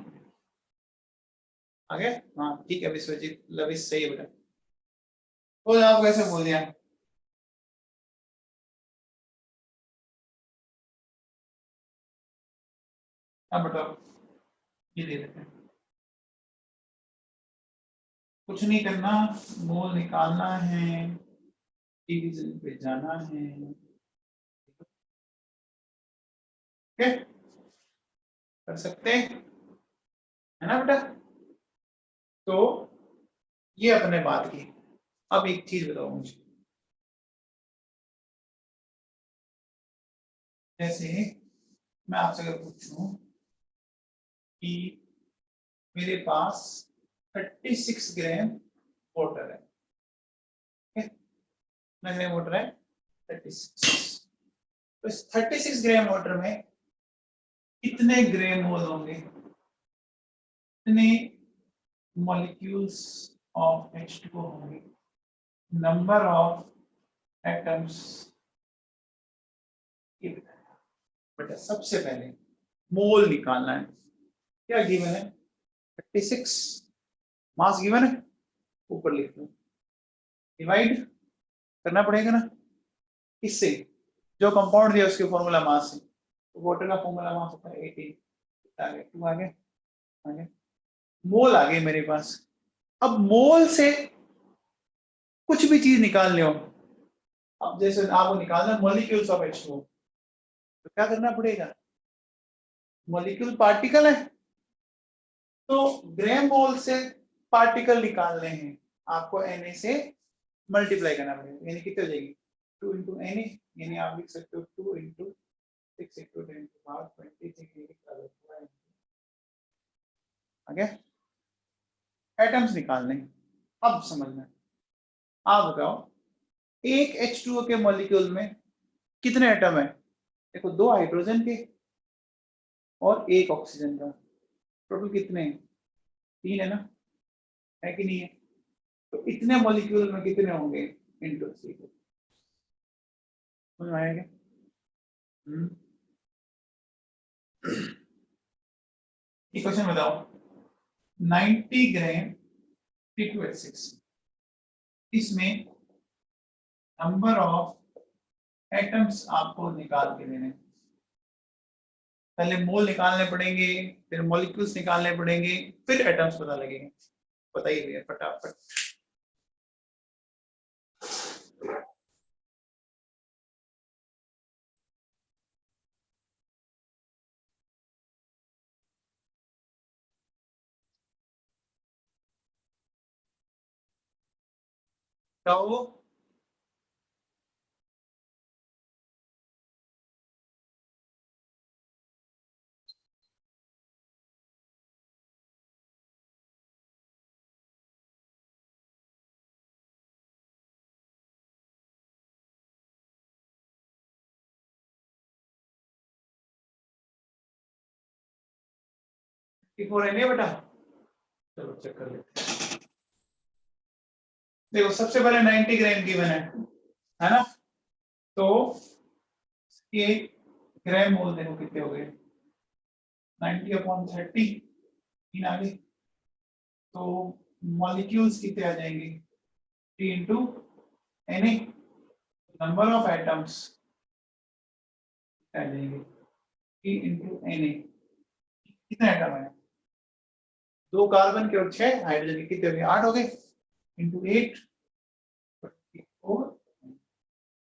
Speaker 1: आगे। हाँ ठीक है विश्वजीत, लविश सही है बेटा। तो आप कैसे बोल दिया, अब बताओ, ये दे देते हैं, कुछ नहीं करना, मोल निकालना है, डिवीजन पे जाना है, ओके, कर सकते हैं, है ना बेटा। तो ये अपने बात की। अब एक चीज बताओ मुझे, जैसे मैं आपसे अगर पूछूं कि मेरे पास 36 ग्राम वाटर है, कितना ग्राम वाटर है, 36। तो इस 36 ग्राम वाटर में कितने ग्राम मोल होंगे, कितने मॉलिक्यूल्स ऑफ H2O होंगे, नंबर ऑफ एटम्स, ये बताया बेटा। सबसे पहले मोल निकालना है, क्या गिवन है, 36 मास गिवन है, ऊपर लिख दो, डिवाइड करना पड़ेगा ना इससे, जो कंपाउंड दिया उसके फॉर्मूला मास है, तो वाटर का फॉर्मूला मास होता है 18, आगे 2 आगे मोल आ गए मेरे पास। अब मोल से कुछ भी चीज निकाल लो, अब जैसे आपको निकालना मॉलिक्यूल्स ऑफ H2O, तो क्या करना पड़ेगा, मॉलिक्यूल पार्टिकल है तो ग्राम मोल से पार्टिकल निकालने हैं, आपको Na से मल्टीप्लाई करना पड़ेगा, यानी कितने हो जाएगी 2 into Na, यानी आप लिख सकते हो 2 into 6 into 10 to power 26 आगे एटम्स निकालने। अब समझना, आप बताओ एक H2O के मॉलिक्यूल में कितने एटम है, देखो 2 हाइड्रोजन के और 1 ऑक्सीजन का, टोटल कितने हैं, 3 है ना, है कि नहीं है। तो इतने मॉलिक्यूल में कितने होंगे इनटू 3, समझ में आएगा। ये क्वेश्चन बताओ 90 ग्राम T2H6 इसमें नंबर ऑफ एटम्स आपको निकाल के देने, पहले मोल निकालने पड़ेंगे, फिर मॉलिक्यूल्स निकालने पड़ेंगे, फिर एटम्स पता लगेंगे। बताइए भैया फटाफट। बताओ T4 है बेटा, चलो चेक कर लेते हैं। देखो सबसे पहले 90 ग्राम गिवन है ना, तो ये ग्राम मोल देखो कितने हो गए 90/30 इन आगे, तो मॉलिक्यूल्स कितने आ जाएंगे T into Na, number of atoms आ जाएंगे T into Na। कितने एटम है, 2 कार्बन के और 6 हाइड्रोजन के, कितने हो गए 8 हो गए into 8 और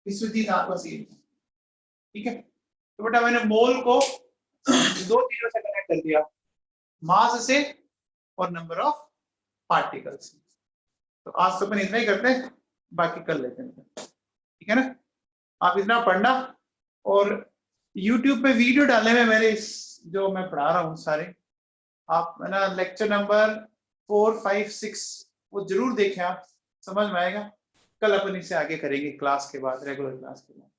Speaker 1: इसमें 3 आपका सील, ठीक है। तो बेटा मैंने मोल को 2 चीजों से कनेक्ट कर दिया, मास से और नंबर ऑफ पार्टिकल्स। तो आज तो अपन इतना ही करते हैं, बाकी कर लेते हैं, ठीक है ना। आप इतना पढ़ना, और YouTube पे वीडियो डालने में मेरे इस जो मैं पढ़ा रहा हूँ सारे, आप है ना लेक्चर नंबर 4, 5, 6 वो जरूर देखें, आप समझ में आएगा। कल अपन इसे आगे करेंगे क्लास के बाद, रेगुलर क्लास के बाद।